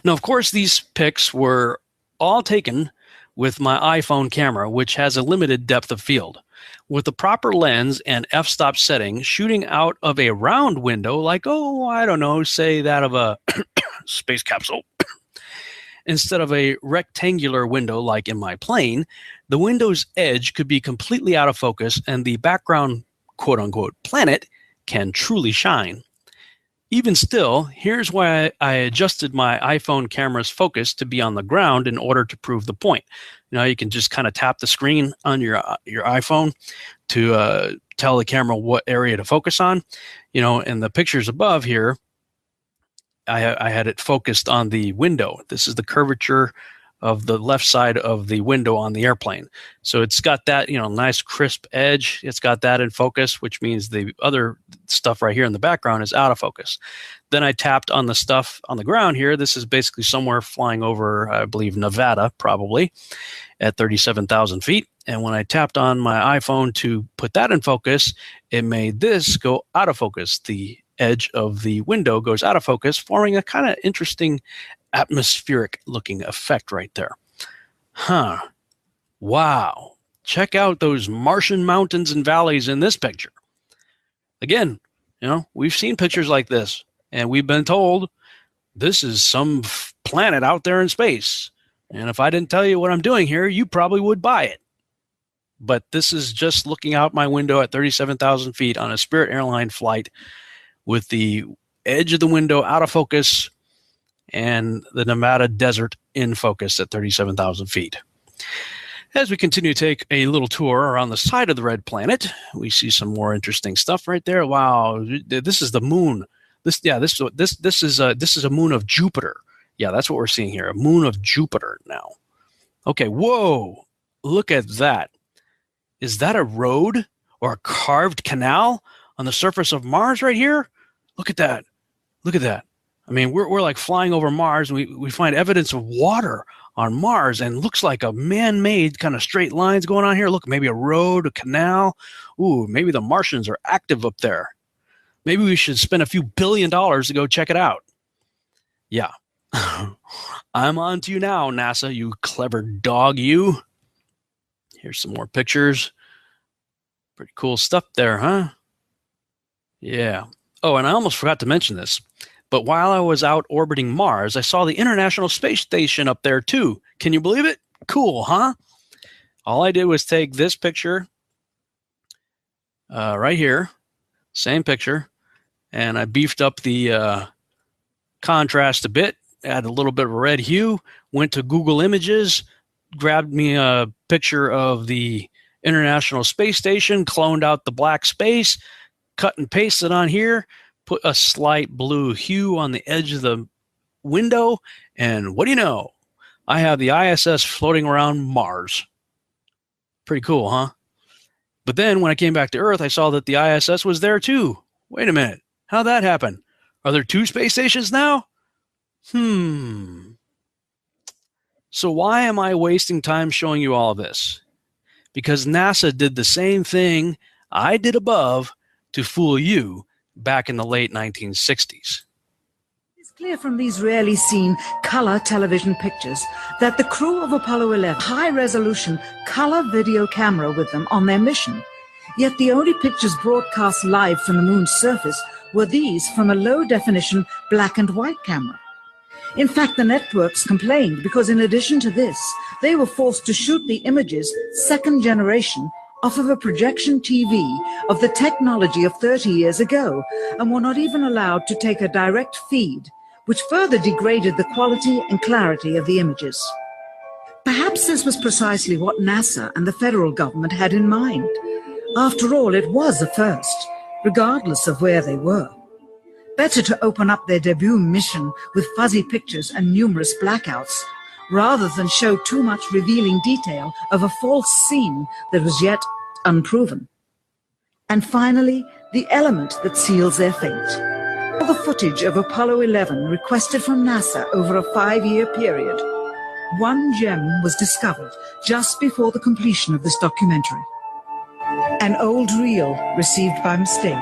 Now, of course, these pics were all taken with my iPhone camera, which has a limited depth of field. With the proper lens and f-stop setting, shooting out of a round window, like, oh, I don't know, say that of a space capsule, instead of a rectangular window like in my plane, the window's edge could be completely out of focus and the background quote-unquote planet can truly shine. Even still, here's why I adjusted my iPhone camera's focus to be on the ground in order to prove the point. Now you can just kind of tap the screen on your iPhone to tell the camera what area to focus on. You know, in the pictures above here, I had it focused on the window. This is the curvature of the left side of the window on the airplane. So it's got that, you know, nice crisp edge. It's got that in focus, which means the other stuff right here in the background is out of focus. Then I tapped on the stuff on the ground here. This is basically somewhere flying over, I believe, Nevada, probably at 37,000 feet. And when I tapped on my iPhone to put that in focus, it made this go out of focus. The edge of the window goes out of focus, forming a kind of interesting atmospheric looking effect right there. Huh. Wow. Check out those Martian mountains and valleys in this picture. Again, you know, we've seen pictures like this and we've been told this is some planet out there in space. And if I didn't tell you what I'm doing here, you probably would buy it. But this is just looking out my window at 37,000 feet on a Spirit airline flight with the edge of the window out of focus and the Nevada desert in focus at 37,000 feet. As we continue to take a little tour around the side of the red planet, we see some more interesting stuff right there. Wow, this is the moon. This is a moon of Jupiter. Yeah, that's what we're seeing here, a moon of Jupiter now. Okay, whoa, look at that. Is that a road or a carved canal on the surface of Mars right here? Look at that. Look at that. I mean, we're like flying over Mars, and we find evidence of water on Mars, and looks like a man-made kind of straight lines going on here. Look, maybe a road, a canal. Ooh, maybe the Martians are active up there. Maybe we should spend a few $1 billion to go check it out. Yeah. I'm on to you now, NASA, you clever dog, you. Here's some more pictures. Pretty cool stuff there, huh? Yeah. Oh, and I almost forgot to mention this. But while I was out orbiting Mars, I saw the International Space Station up there too. Can you believe it? Cool, huh? All I did was take this picture right here, same picture, and I beefed up the contrast a bit, added a little bit of a red hue, went to Google Images, grabbed me a picture of the International Space Station, cloned out the black space, cut and pasted on here, put a slight blue hue on the edge of the window, and what do you know? I have the ISS floating around Mars. Pretty cool, huh? But then when I came back to Earth, I saw that the ISS was there too. Wait a minute. How'd that happen? Are there two space stations now? So why am I wasting time showing you all of this? Because NASA did the same thing I did above to fool you back in the late 1960s. It's clear from these rarely seen color television pictures that the crew of Apollo 11 had a high-resolution color video camera with them on their mission. Yet the only pictures broadcast live from the moon's surface were these from a low-definition black and white camera. In fact, the networks complained because in addition to this, they were forced to shoot the images second generation off of a projection TV of the technology of 30 years ago, and were not even allowed to take a direct feed, which further degraded the quality and clarity of the images. Perhaps this was precisely what NASA and the federal government had in mind. After all, it was a first, regardless of where they were. Better to open up their debut mission with fuzzy pictures and numerous blackouts, rather than show too much revealing detail of a false scene that was yet unproven. And finally, the element that seals their fate. All the footage of Apollo 11 requested from NASA over a 5-year period. One gem was discovered just before the completion of this documentary. An old reel received by mistake.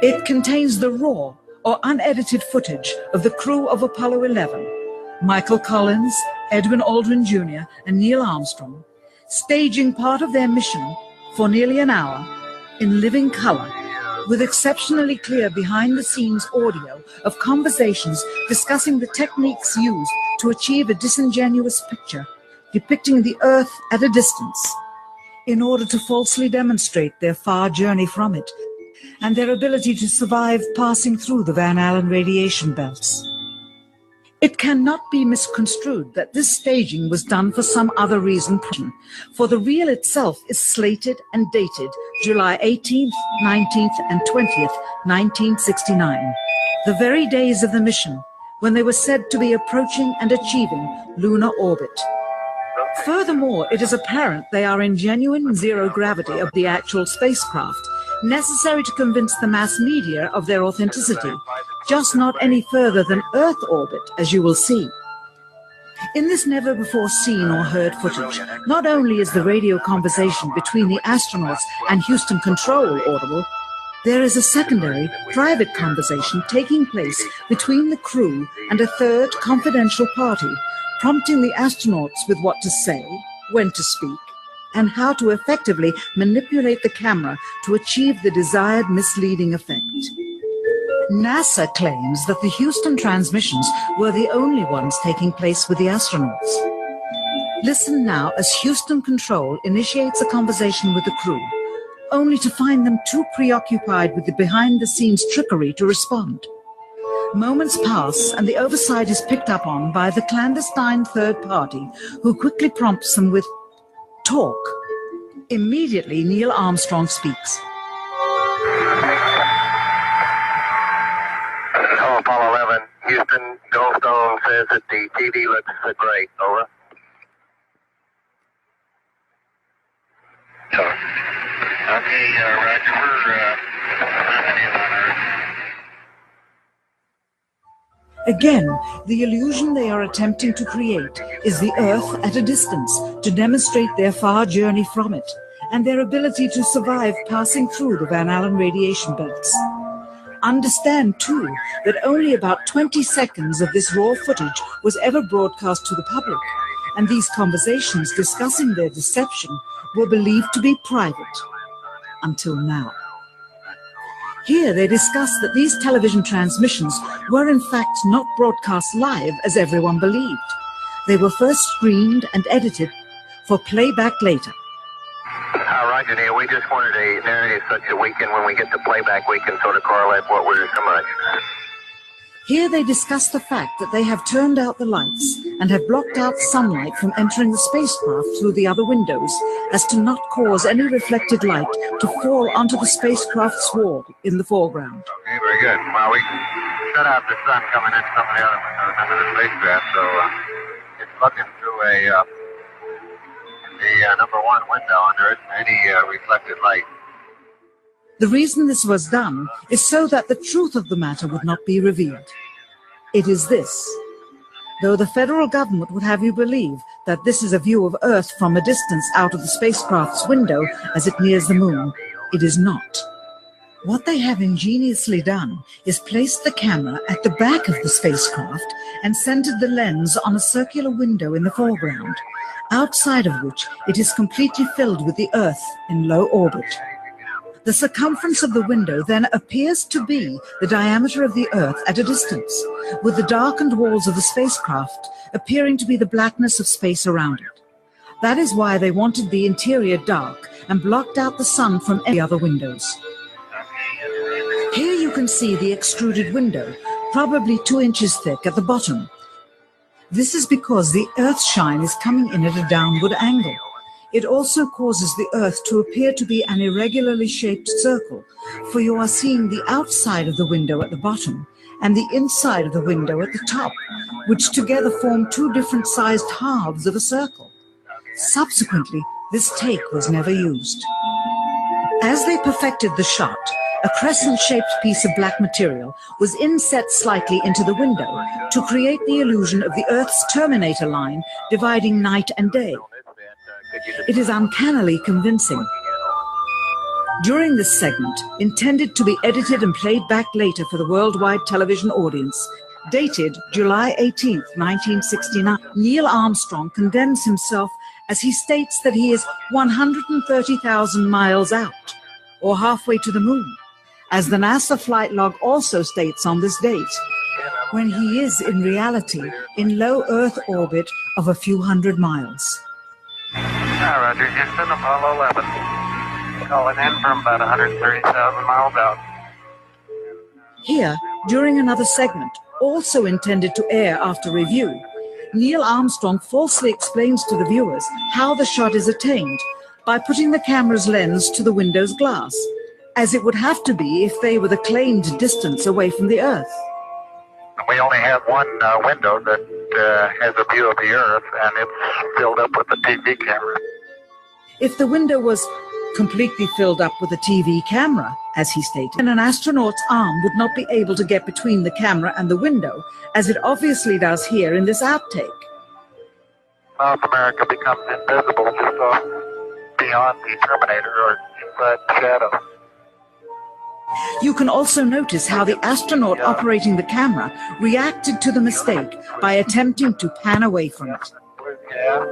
It contains the raw or unedited footage of the crew of Apollo 11, Michael Collins, Edwin Aldrin Jr. and Neil Armstrong, staging part of their mission for nearly an hour in living color, with exceptionally clear behind-the-scenes audio of conversations discussing the techniques used to achieve a disingenuous picture depicting the Earth at a distance in order to falsely demonstrate their far journey from it and their ability to survive passing through the Van Allen radiation belts. It cannot be misconstrued that this staging was done for some other reason, for the reel itself is slated and dated July 18th, 19th, and 20th, 1969, the very days of the mission when they were said to be approaching and achieving lunar orbit. Furthermore, it is apparent they are in genuine zero gravity of the actual spacecraft, necessary to convince the mass media of their authenticity, just not any further than Earth orbit, as you will see. In this never-before-seen or heard footage, not only is the radio conversation between the astronauts and Houston Control audible, there is a secondary, private conversation taking place between the crew and a third confidential party, prompting the astronauts with what to say, when to speak, and how to effectively manipulate the camera to achieve the desired misleading effect. NASA claims that the Houston transmissions were the only ones taking place with the astronauts. Listen now as Houston Control initiates a conversation with the crew, only to find them too preoccupied with the behind-the-scenes trickery to respond. Moments pass and the oversight is picked up on by the clandestine third party, who quickly prompts them with talk. Immediately, Neil Armstrong speaks. Hello, Apollo 11. Houston, Goldstone says that the TV looks great. Over. Okay, Roger. Again, the illusion they are attempting to create is the Earth at a distance to demonstrate their far journey from it and their ability to survive passing through the Van Allen radiation belts. Understand, too, that only about 20 seconds of this raw footage was ever broadcast to the public, and these conversations discussing their deception were believed to be private, until now. Here they discuss that these television transmissions were in fact not broadcast live as everyone believed. They were first screened and edited for playback later. Roger, Neil, we just wanted a narrative such that we can, when we get the playback, we can sort of correlate what we're so much. Here they discuss the fact that they have turned out the lights and have blocked out sunlight from entering the spacecraft through the other windows, as to not cause any reflected light to fall onto the spacecraft's wall in the foreground. Okay, very good. Well, we shut out the sun coming in some of the other windows under the spacecraft, so it's looking through the number one window, and there isn't any reflected light. The reason this was done is so that the truth of the matter would not be revealed. It is this. Though the federal government would have you believe that this is a view of Earth from a distance out of the spacecraft's window as it nears the moon, it is not. What they have ingeniously done is placed the camera at the back of the spacecraft and centered the lens on a circular window in the foreground, outside of which it is completely filled with the Earth in low orbit. The circumference of the window then appears to be the diameter of the Earth at a distance, with the darkened walls of the spacecraft appearing to be the blackness of space around it. That is why they wanted the interior dark and blocked out the sun from any other windows. Here you can see the extruded window, probably 2 inches thick at the bottom. This is because the Earth's shine is coming in at a downward angle. It also causes the Earth to appear to be an irregularly shaped circle, for you are seeing the outside of the window at the bottom and the inside of the window at the top, which together form 2 different sized halves of a circle. Subsequently, this take was never used. As they perfected the shot, a crescent-shaped piece of black material was inset slightly into the window to create the illusion of the Earth's terminator line dividing night and day. It is uncannily convincing. During this segment, intended to be edited and played back later for the worldwide television audience, dated July 18th, 1969. Neil Armstrong condemns himself as he states that he is 130,000 miles out, or halfway to the moon, as the NASA flight log also states on this date, when he is in reality in low Earth orbit of a few hundred miles. Roger, Houston, Apollo 11. Calling in from about 130,000 miles out. Here, during another segment, also intended to air after review, Neil Armstrong falsely explains to the viewers how the shot is attained by putting the camera's lens to the window's glass, as it would have to be if they were the claimed distance away from the Earth. We only have one window that has a view of the Earth, and it's filled up with a TV camera. If the window was completely filled up with a TV camera, as he stated, then an astronaut's arm would not be able to get between the camera and the window, as it obviously does here in this outtake. South America becomes invisible just off beyond the Terminator or inside the shadow. You can also notice how the astronaut operating the camera reacted to the mistake by attempting to pan away from it. Yeah.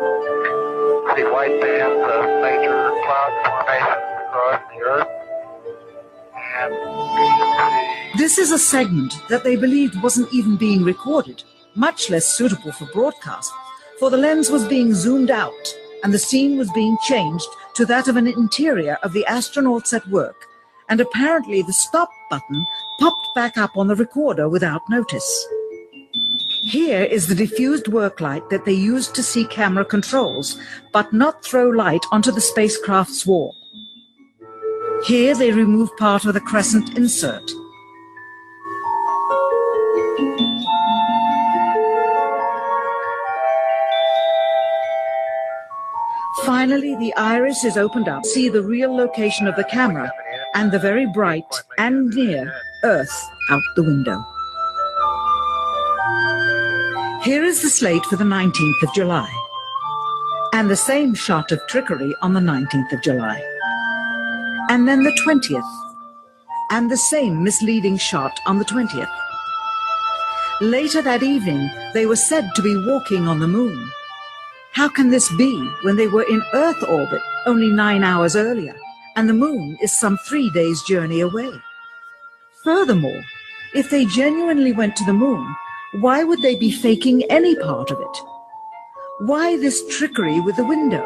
See white bands of major cloud formations across the Earth. And this is a segment that they believed wasn't even being recorded, much less suitable for broadcast, for the lens was being zoomed out and the scene was being changed to that of an interior of the astronauts at work, and apparently the stop button popped back up on the recorder without notice. Here is the diffused work light that they used to see camera controls, but not throw light onto the spacecraft's wall. Here they remove part of the crescent insert. Finally, the iris is opened up. See the real location of the camera and the very bright and near Earth out the window. Here is the slate for the 19th of July, and the same shot of trickery on the 19th of July. And then the 20th, and the same misleading shot on the 20th. Later that evening, they were said to be walking on the moon. How can this be when they were in Earth orbit only 9 hours earlier, and the moon is some 3 days' journey away? Furthermore, if they genuinely went to the moon, why would they be faking any part of it? Why this trickery with the window?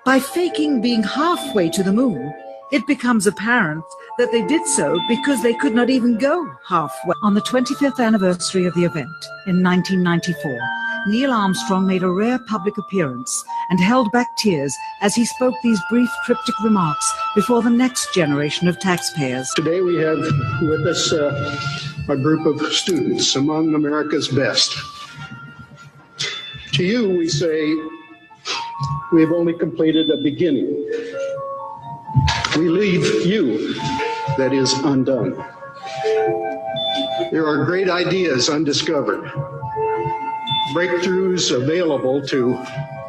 By faking being halfway to the moon, it becomes apparent that they did so because they could not even go halfway. On the 25th anniversary of the event in 1994, Neil Armstrong made a rare public appearance and held back tears as he spoke these brief cryptic remarks before the next generation of taxpayers. Today we have with us a group of students among America's best. To you, we say, we have only completed a beginning. We leave you, that is, undone. There are great ideas undiscovered, breakthroughs available to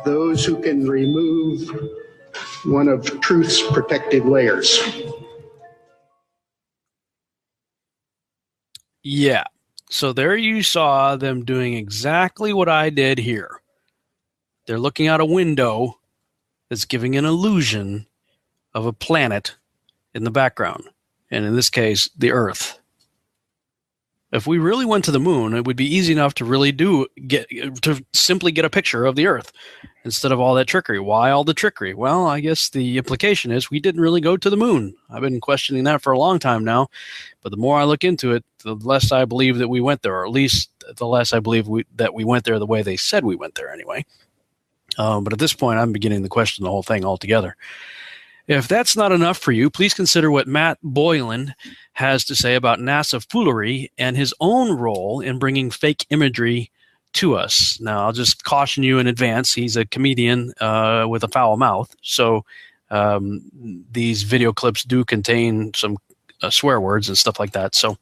those who can remove one of truth's protective layers. Yeah. So there you saw them doing exactly what I did here. They're looking out a window that's giving an illusion of a planet in the background, and in this case, the Earth. If we really went to the moon, it would be easy enough to really simply get a picture of the Earth instead of all that trickery. Why all the trickery? Well, I guess the implication is we didn't really go to the moon. I've been questioning that for a long time now, but the more I look into it, the less I believe that we went there, or at least the less I believe that we went there the way they said we went there anyway. But at this point, I'm beginning to question the whole thing altogether. If that's not enough for you, please consider what Matt Boylan has to say about NASA foolery and his own role in bringing fake imagery to us. Now, I'll just caution you in advance. He's a comedian with a foul mouth, so these video clips do contain some swear words and stuff like that. So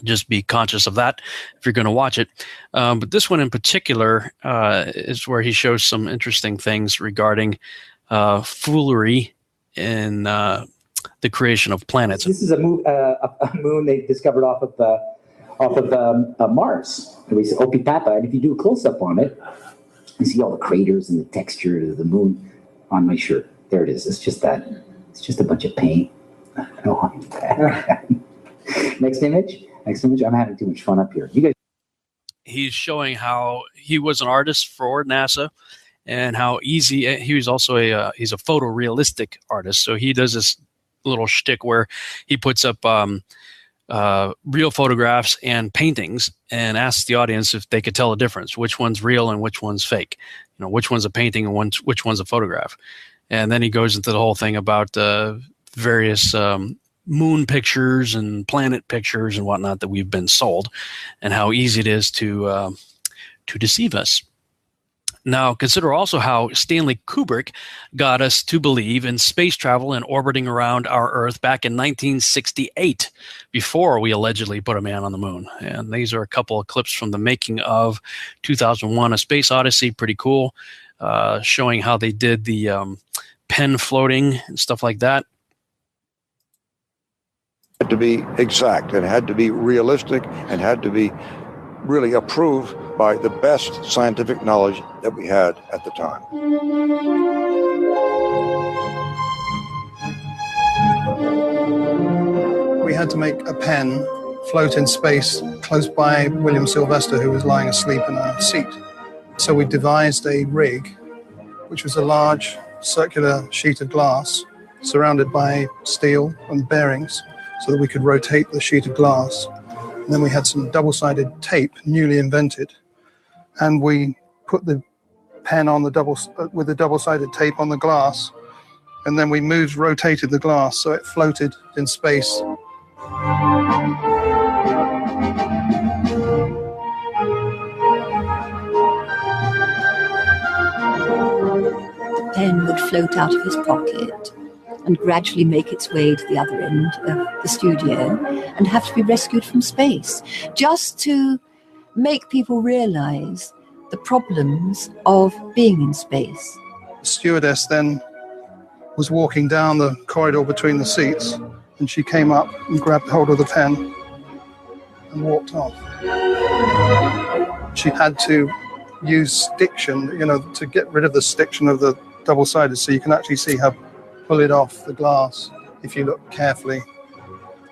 just be conscious of that if you're going to watch it. But this one in particular is where he shows some interesting things regarding foolery in the creation of planets. This is a moon they discovered off of off of Mars. And we said Opipapa, and if you do a close-up on it, you see all the craters and the texture of the moon on my shirt. There it is. It's just that. It's just a bunch of paint. Next image. I'm having too much fun up here. You guys. He's showing how he was an artist for NASA and how easy he was. Also he's a photorealistic artist. So he does this little shtick where he puts up real photographs and paintings and asks the audience if they could tell the difference, which one's real and which one's fake, which one's a painting and which one's a photograph. And then he goes into the whole thing about various moon pictures and planet pictures and whatnot that we've been sold, and how easy it is to deceive us. Now, consider also how Stanley Kubrick got us to believe in space travel and orbiting around our Earth back in 1968, before we allegedly put a man on the moon. And these are a couple of clips from the making of 2001: A Space Odyssey. Pretty cool, showing how they did the pen floating and stuff like that. It had to be exact, it had to be realistic, and had to be really approved by the best scientific knowledge that we had at the time. We had to make a pen float in space close by William Sylvester, who was lying asleep in a seat. So we devised a rig, which was a large circular sheet of glass surrounded by steel and bearings so that we could rotate the sheet of glass. And then we had some double-sided tape, newly invented, and we put the pen on with the double-sided tape on the glass, and then we rotated the glass so it floated in space. The pen would float out of his pocket and gradually make its way to the other end of the studio and have to be rescued from space, just to make people realize the problems of being in space. The stewardess then was walking down the corridor between the seats, and she came up and grabbed hold of the pen and walked off. She had to use stiction, to get rid of the stiction of the double-sided, so you can actually see her pull it off the glass if you look carefully.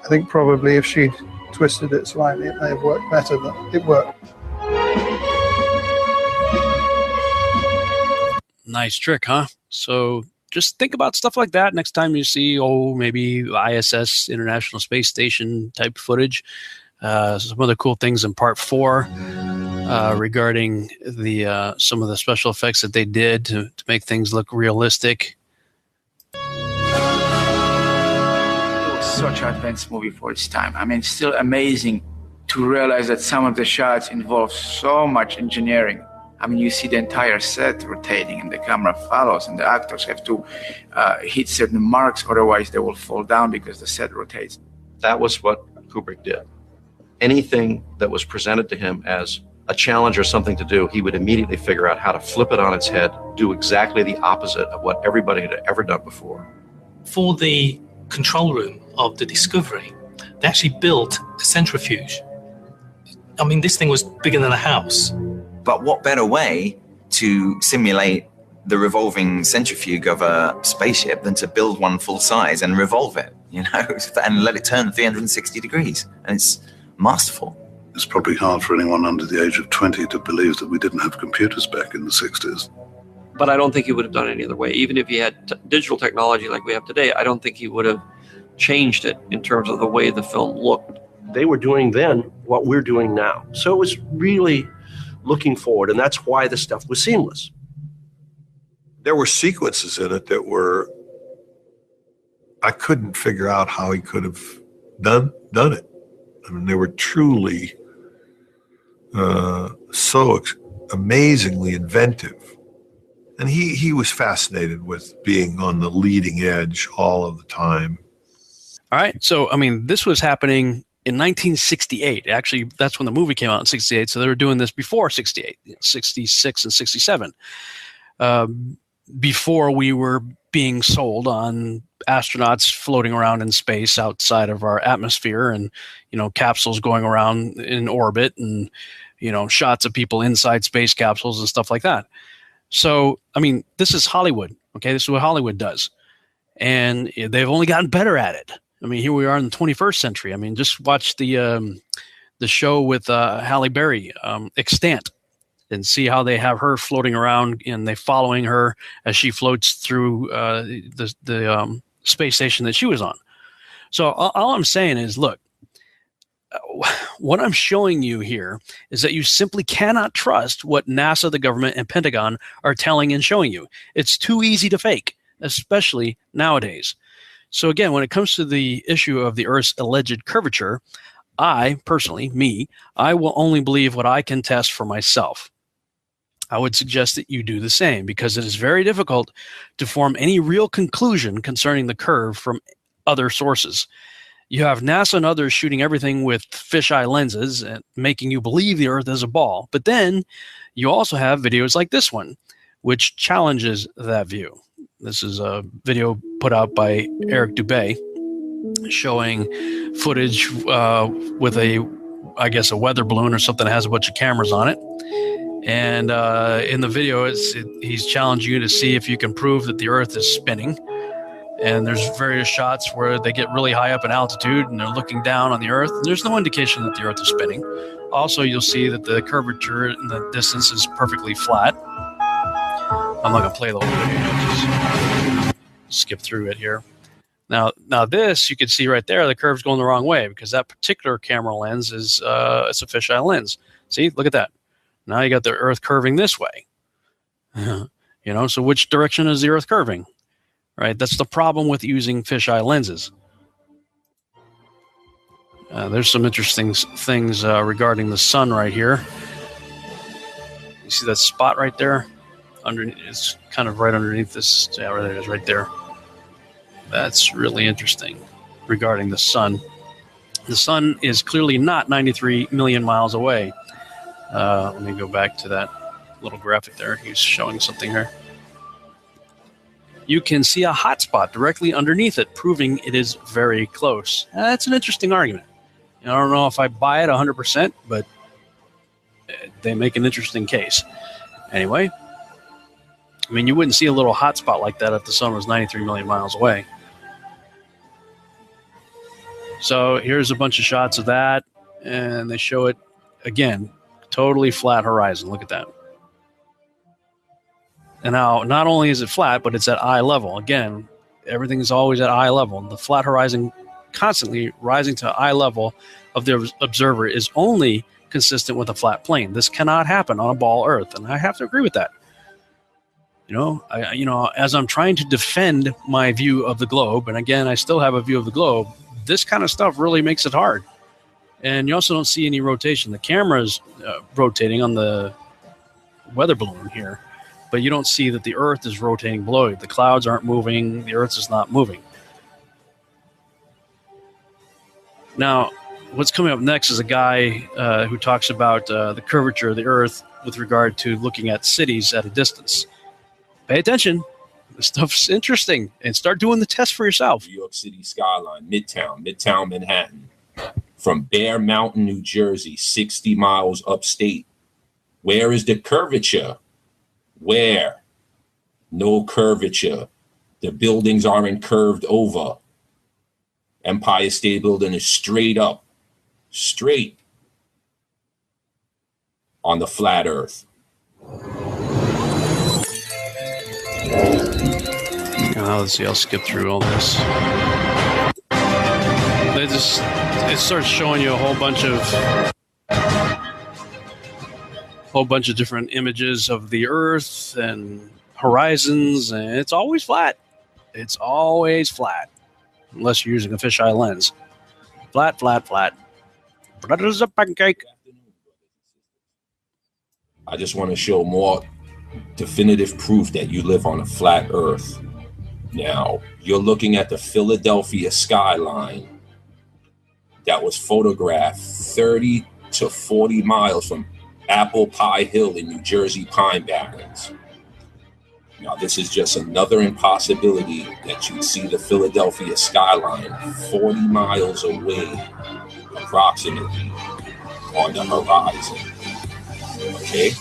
I think probably if she'd twisted it slightly, it may have worked better, but it worked. Nice trick, huh? So just think about stuff like that next time you see, maybe ISS, International Space Station type footage. Some other cool things in part 4 regarding the some of the special effects that they did to make things look realistic. Such an advanced movie for its time. I mean, it's still amazing to realize that some of the shots involve so much engineering. I mean, you see the entire set rotating and the camera follows, and the actors have to hit certain marks, otherwise they will fall down because the set rotates. That was what Kubrick did. Anything that was presented to him as a challenge or something to do, he would immediately figure out how to flip it on its head, do exactly the opposite of what everybody had ever done before. For the control room of the Discovery, they actually built a centrifuge. I mean, this thing was bigger than a house. But what better way to simulate the revolving centrifuge of a spaceship than to build one full size and revolve it, and let it turn 360 degrees. And it's masterful. It's probably hard for anyone under the age of 20 to believe that we didn't have computers back in the 60s. But I don't think he would have done it any other way. Even if he had digital technology like we have today, I don't think he would have changed it in terms of the way the film looked. They were doing then what we're doing now. So it was really looking forward, and that's why the stuff was seamless. There were sequences in it that I couldn't figure out how he could have done it. I mean, they were truly so amazingly inventive. And he was fascinated with being on the leading edge all of the time. All right. So, I mean, this was happening in 1968. Actually, that's when the movie came out in 68. So they were doing this before 68, 66 and 67, before we were being sold on astronauts floating around in space outside of our atmosphere, and capsules going around in orbit, and shots of people inside space capsules and stuff like that. So, I mean, this is Hollywood. Okay, this is what Hollywood does, and they've only gotten better at it. I mean, here we are in the 21st century. I mean, just watch the show with Halle Berry, Extant, and see how they have her floating around, and they following her as she floats through the space station that she was on. So all I'm saying is, look, what I'm showing you here is that you simply cannot trust what NASA, the government, and Pentagon are telling and showing you. It's too easy to fake, especially nowadays. So again, when it comes to the issue of the Earth's alleged curvature, I personally, I will only believe what I can test for myself. I would suggest that you do the same, because it is very difficult to form any real conclusion concerning the curve from other sources. You have NASA and others shooting everything with fisheye lenses and making you believe the Earth is a ball. But then you also have videos like this one, which challenges that view. This is a video put out by Eric Dubé showing footage with a weather balloon or something that has a bunch of cameras on it. And in the video, he's challenging you to see if you can prove that the Earth is spinning. And there's various shots where they get really high up in altitude and they're looking down on the Earth. There's no indication that the Earth is spinning. Also, you'll see that the curvature in the distance is perfectly flat. I'm not going to play the whole video. Just skip through it here. Now this, you can see right there, the curve's going the wrong way, because that particular camera lens is it's a fisheye lens. See, look at that. Now you got the Earth curving this way. So which direction is the Earth curving? Right? That's the problem with using fisheye lenses. There's some interesting things regarding the sun right here. You see that spot right there? It's kind of right underneath this. Yeah, there it is, right there. That's really interesting regarding the sun. The sun is clearly not 93 million miles away. Let me go back to that little graphic there. He's showing something here. You can see a hot spot directly underneath it, proving it is very close. That's an interesting argument. I don't know if I buy it 100%, but they make an interesting case. Anyway, I mean, you wouldn't see a little hot spot like that if the sun was 93 million miles away. So here's a bunch of shots of that, and they show it again, totally flat horizon. Look at that. And now, not only is it flat, but it's at eye level. Again, everything's always at eye level. The flat horizon constantly rising to eye level of the observer is only consistent with a flat plane. This cannot happen on a ball Earth, and I have to agree with that. As I'm trying to defend my view of the globe, and again, I still have a view of the globe, this kind of stuff really makes it hard. And you also don't see any rotation. The camera's rotating on the weather balloon here, but you don't see that the Earth is rotating below you. The clouds aren't moving. The Earth is not moving. Now, what's coming up next is a guy who talks about the curvature of the Earth with regard to looking at cities at a distance. Pay attention. This stuff's interesting, and start doing the test for yourself. New York City skyline, Midtown Manhattan. From Bear Mountain, New Jersey, 60 miles upstate. Where is the curvature? Where? No curvature. The buildings aren't curved over. Empire State Building is straight up, straight on the flat Earth. Let's see, I'll skip through all this. It starts showing you a whole bunch of different images of the Earth and horizons, and it's always flat. It's always flat, unless you're using a fisheye lens. Flat, flat, flat. But it is a pancake. I just want to show more definitive proof that you live on a flat Earth. Now, you're looking at the Philadelphia skyline that was photographed 30 to 40 miles from Apple Pie Hill in New Jersey Pine Barrens. Now, this is just another impossibility that you'd see the Philadelphia skyline 40 miles away, approximately, on the horizon. Okay?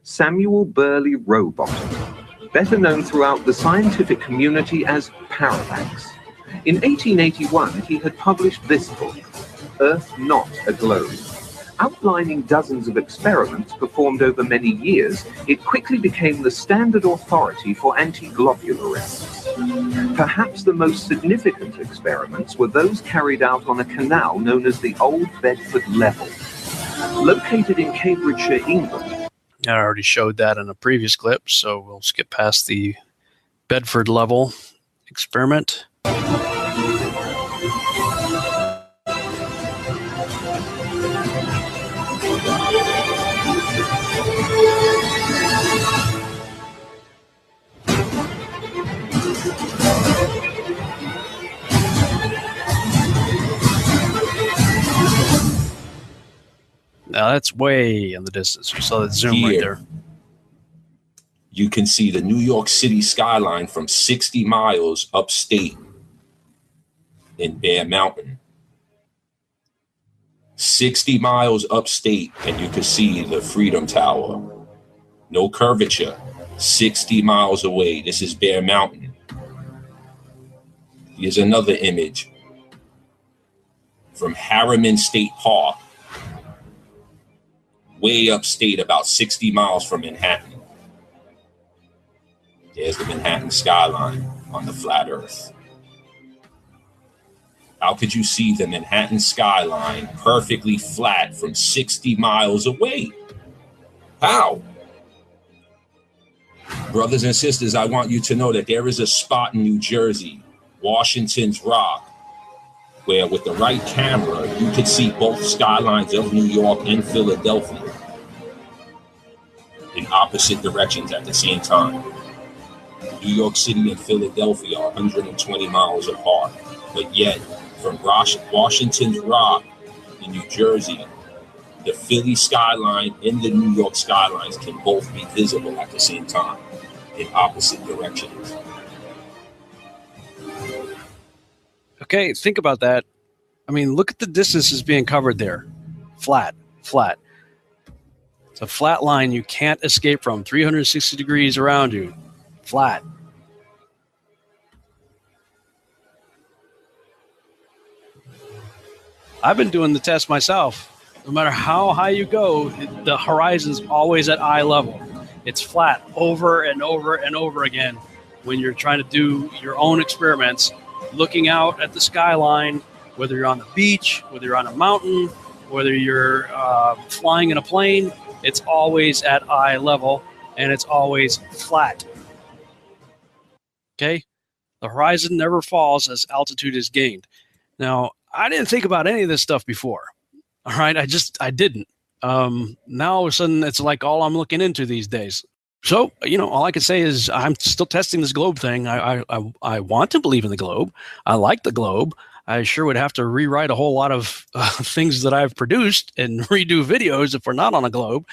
Samuel Burley Rowbottom, better known throughout the scientific community as Parallax. In 1881, he had published this book, Earth Not a Globe. Outlining dozens of experiments performed over many years, it quickly became the standard authority for anti-globularists. Perhaps the most significant experiments were those carried out on a canal known as the Old Bedford Level. Located in Cambridgeshire, England. I already showed that in a previous clip, so we'll skip past the Bedford Level experiment. Now that's way in the distance. You saw that zoom Here, right there. You can see the New York City skyline from 60 miles upstate in Bear Mountain. 60 miles upstate, and you can see the Freedom Tower. No curvature. 60 miles away. This is Bear Mountain. Here's another image from Harriman State Park, way upstate, about 60 miles from Manhattan. There's the Manhattan skyline on the flat Earth. How could you see the Manhattan skyline perfectly flat from 60 miles away? How? Brothers and sisters, I want you to know that there is a spot in New Jersey, Washington's Rock, where with the right camera, you could see both skylines of New York and Philadelphia in opposite directions at the same time. New York City and Philadelphia are 120 miles apart, but yet from Washington's Rock in New Jersey, the Philly skyline and the New York skylines can both be visible at the same time in opposite directions. Okay, think about that. I mean, look at the distances being covered there. Flat, flat. It's a flat line you can't escape from. 360 degrees around you. Flat. I've been doing the test myself. No matter how high you go, the horizon's always at eye level. It's flat over and over and over again when you're trying to do your own experiments, looking out at the skyline, whether you're on the beach, whether you're on a mountain, whether you're flying in a plane, it's always at eye level and it's always flat. Okay? The horizon never falls as altitude is gained. Now, I didn't think about any of this stuff before. All right? I didn't. Now all of a sudden it's like all I'm looking into these days. So, all I can say is I'm still testing this globe thing. I want to believe in the globe. I like the globe. I sure would have to rewrite a whole lot of things that I've produced and redo videos if we're not on a globe,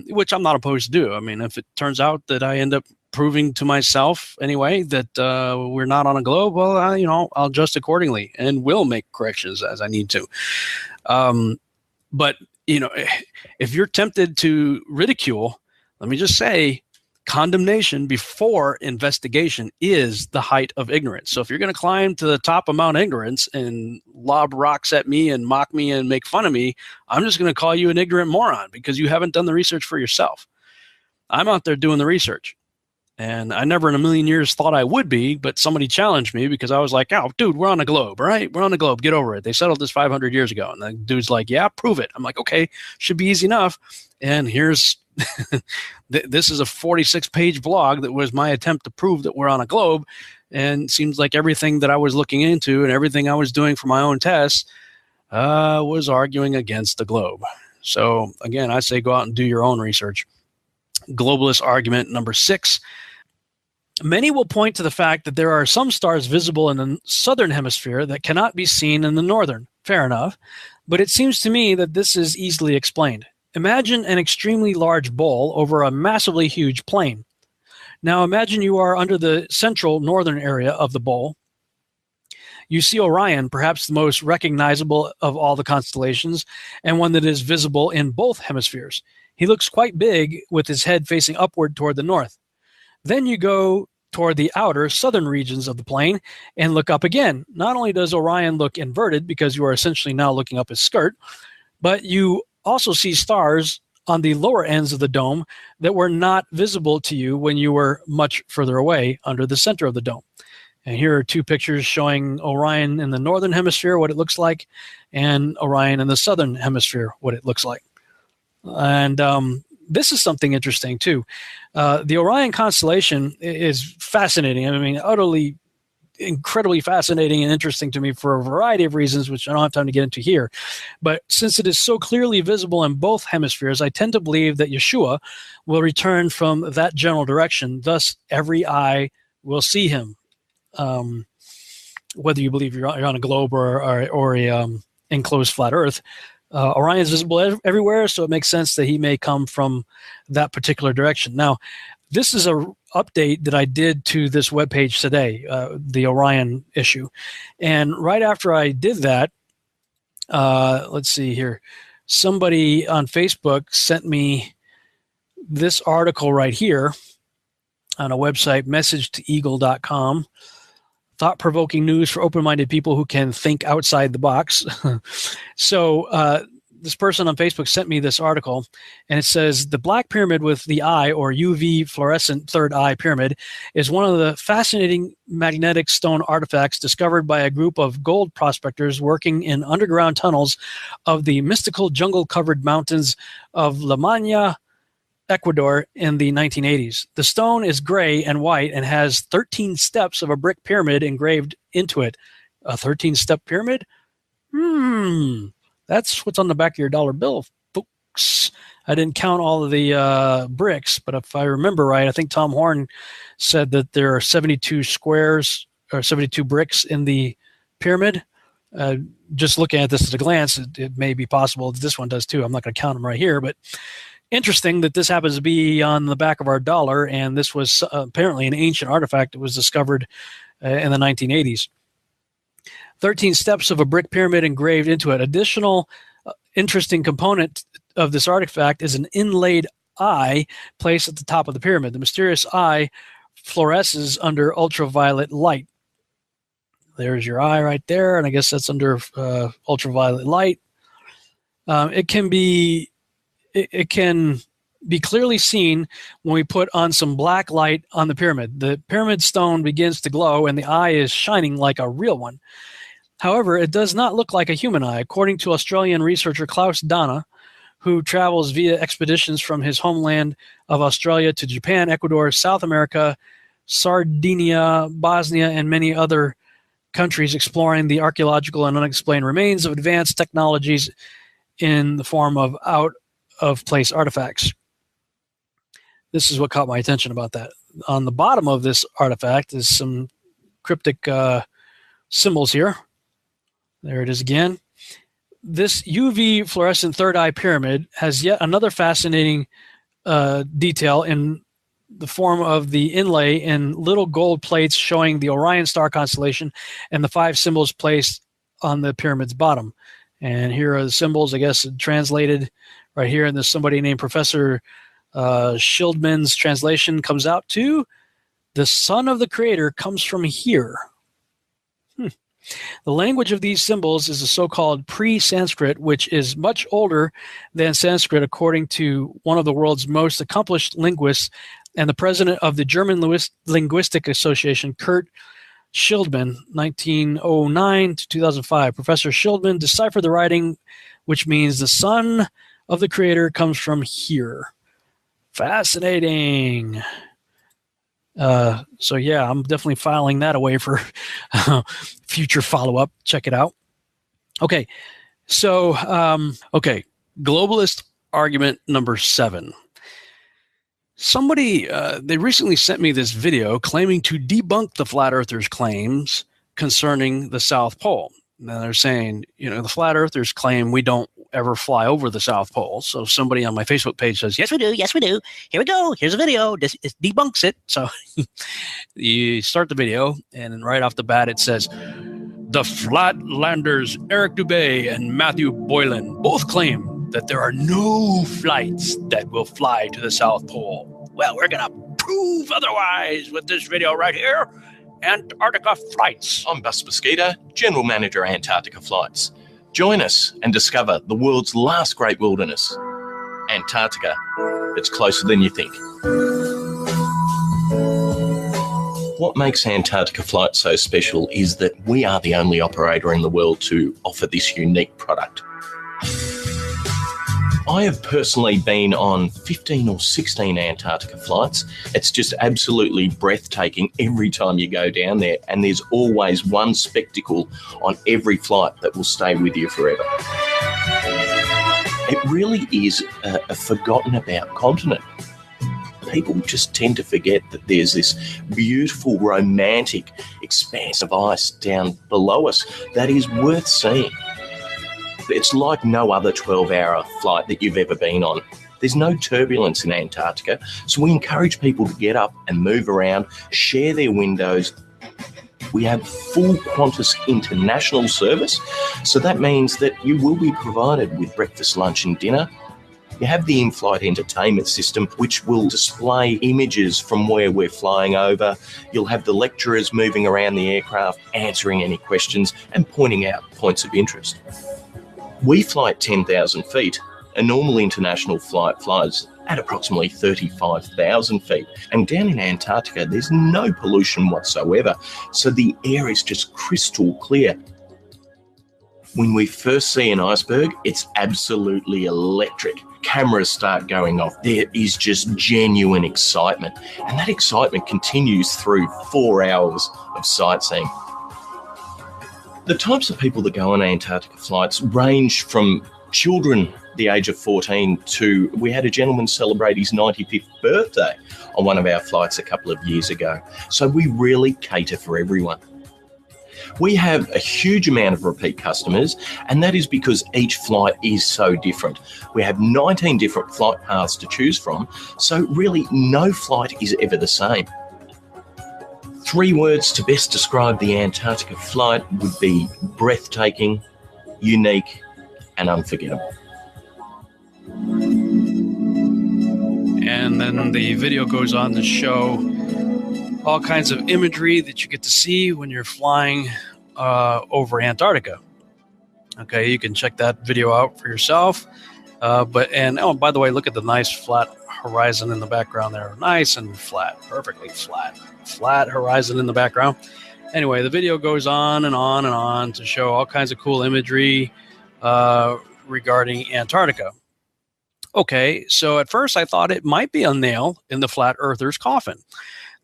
which I'm not opposed to do. I mean, if it turns out that I end up proving to myself anyway that we're not on a globe, well, I'll adjust accordingly and will make corrections as I need to. But, if you're tempted to ridicule, let me just say, condemnation before investigation is the height of ignorance. So if you're going to climb to the top of Mount Ignorance and lob rocks at me and mock me and make fun of me, I'm just going to call you an ignorant moron because you haven't done the research for yourself. I'm out there doing the research. And I never in a million years thought I would be, but somebody challenged me because I was like, oh, dude, we're on a globe, right? We're on a globe. Get over it. They settled this 500 years ago. And the dude's like, yeah, prove it. I'm like, okay, should be easy enough. And here's this is a 46-page blog that was my attempt to prove that we're on a globe. And it seems like everything that I was looking into and everything I was doing for my own tests was arguing against the globe. So again, I say go out and do your own research. Globalist argument number 6. Many will point to the fact that there are some stars visible in the southern hemisphere that cannot be seen in the northern. Fair enough. But it seems to me that this is easily explained. Imagine an extremely large bowl over a massively huge plain. Now imagine you are under the central northern area of the bowl. You see Orion, perhaps the most recognizable of all the constellations, and one that is visible in both hemispheres. He looks quite big with his head facing upward toward the north. Then you go toward the outer southern regions of the plane and look up again. Not only does Orion look inverted because you are essentially now looking up his skirt, but you also see stars on the lower ends of the dome that were not visible to you when you were much further away under the center of the dome. And here are two pictures showing Orion in the northern hemisphere, what it looks like, and Orion in the southern hemisphere, what it looks like. And this is something interesting, too. The Orion constellation is fascinating. I mean, utterly, incredibly fascinating and interesting to me for a variety of reasons, which I don't have time to get into here. But since it is so clearly visible in both hemispheres, I tend to believe that Yeshua will return from that general direction. Thus, every eye will see him. Whether you believe you're on a globe or a enclosed flat Earth, Orion is visible everywhere, so it makes sense that he may come from that particular direction. Now, this is a update that I did to this webpage today, the Orion issue, and right after I did that, let's see here, somebody on Facebook sent me this article right here on a website, messagetoeagle.com. Thought-provoking news for open-minded people who can think outside the box. So this person on Facebook sent me this article, and it says, the black pyramid with the eye, or UV fluorescent third eye pyramid, is one of the fascinating magnetic stone artifacts discovered by a group of gold prospectors working in underground tunnels of the mystical jungle-covered mountains of La Mancha, Ecuador in the 1980s. The stone is gray and white and has 13 steps of a brick pyramid engraved into it. A 13-step pyramid? That's what's on the back of your dollar bill, folks. I didn't count all of the bricks, but if I remember right, I think Tom Horn said that there are 72 squares or 72 bricks in the pyramid. Just looking at this at a glance, it may be possible that this one does too. I'm not going to count them right here, but interesting that this happens to be on the back of our dollar, and this was apparently an ancient artifact that was discovered in the 1980s. 13 steps of a brick pyramid engraved into it. Additional interesting component of this artifact is an inlaid eye placed at the top of the pyramid. The mysterious eye fluoresces under ultraviolet light. There's your eye right there, and I guess that's under ultraviolet light. It can be clearly seen when we put on some black light on the pyramid. The pyramid stone begins to glow and the eye is shining like a real one. However, it does not look like a human eye. According to Australian researcher Klaus Dana, who travels via expeditions from his homeland of Australia to Japan, Ecuador, South America, Sardinia, Bosnia, and many other countries, exploring the archaeological and unexplained remains of advanced technologies in the form of out-of-place artifacts. This is what caught my attention about that. On the bottom of this artifact is some cryptic symbols here. There it is again. This UV fluorescent third eye pyramid has yet another fascinating detail in the form of the inlay in little gold plates showing the Orion star constellation and the 5 symbols placed on the pyramid's bottom. And here are the symbols, I guess, translated right here. And there's somebody named Professor Schildman's translation comes out to, the son of the creator comes from here. The language of these symbols is the so-called pre-Sanskrit, which is much older than Sanskrit, according to one of the world's most accomplished linguists and the president of the German Linguistic Association, Kurt Schildman, 1909 to 2005. Professor Schildman deciphered the writing, which means the son of the creator comes from here. Fascinating. So yeah, I'm definitely filing that away for future follow-up. Check it out. Okay. So, globalist argument number 7. Somebody, they recently sent me this video claiming to debunk the flat earthers' claims concerning the South Pole. Now they're saying, the flat earthers claim we don't ever fly over the South Pole. So somebody on my Facebook page says, yes, we do. Yes, we do. Here we go. Here's a video. This debunks it. So you start the video, and right off the bat, it says, the Flatlanders Eric Dubé and Matthew Boylan both claim that there are no flights that will fly to the South Pole. Well, we're going to prove otherwise with this video right here. Antarctica Flights. I'm Bus Mosquito, General Manager, Antarctica Flights. Join us and discover the world's last great wilderness, Antarctica. It's closer than you think. What makes Antarctica Flights so special is that we are the only operator in the world to offer this unique product. I have personally been on 15 or 16 Antarctica flights. It's just absolutely breathtaking every time you go down there, and there's always one spectacle on every flight that will stay with you forever. It really is a forgotten about continent. People just tend to forget that there's this beautiful, romantic expanse of ice down below us that is worth seeing. It's like no other 12-hour flight that you've ever been on. There's no turbulence in Antarctica, so we encourage people to get up and move around, share their windows. We have full Qantas international service, so that means that you will be provided with breakfast, lunch and dinner. You have the in-flight entertainment system, which will display images from where we're flying over. You'll have the lecturers moving around the aircraft, answering any questions and pointing out points of interest. We fly at 10,000 feet. A normal international flight flies at approximately 35,000 feet. And down in Antarctica, there's no pollution whatsoever, so the air is just crystal clear. When we first see an iceberg, it's absolutely electric. Cameras start going off. There is just genuine excitement. And that excitement continues through 4 hours of sightseeing. The types of people that go on Antarctica flights range from children the age of 14 to, we had a gentleman celebrate his 95th birthday on one of our flights a couple of years ago. So we really cater for everyone. We have a huge amount of repeat customers, and that is because each flight is so different. We have 19 different flight paths to choose from, so really no flight is ever the same. 3 words to best describe the Antarctica flight would be breathtaking, unique, and unforgettable. And then the video goes on to show all kinds of imagery that you get to see when you're flying over Antarctica. Okay, you can check that video out for yourself. By the way, look at the nice flat horizon in the background there. Nice and flat, perfectly flat. Flat horizon in the background. Anyway, the video goes on and on and on to show all kinds of cool imagery regarding Antarctica. Okay, so at first I thought it might be a nail in the flat earther's coffin.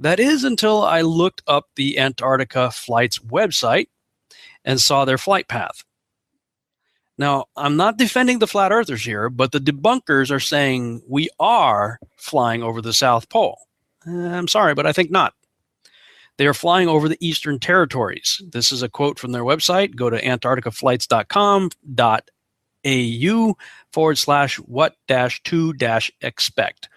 That is until I looked up the Antarctica Flight's website and saw their flight path. Now, I'm not defending the flat earthers here, but the debunkers are saying we are flying over the South Pole. I'm sorry, but I think not. They are flying over the Eastern Territories. This is a quote from their website. Go to antarcticaflights.com.au/what-to-expect.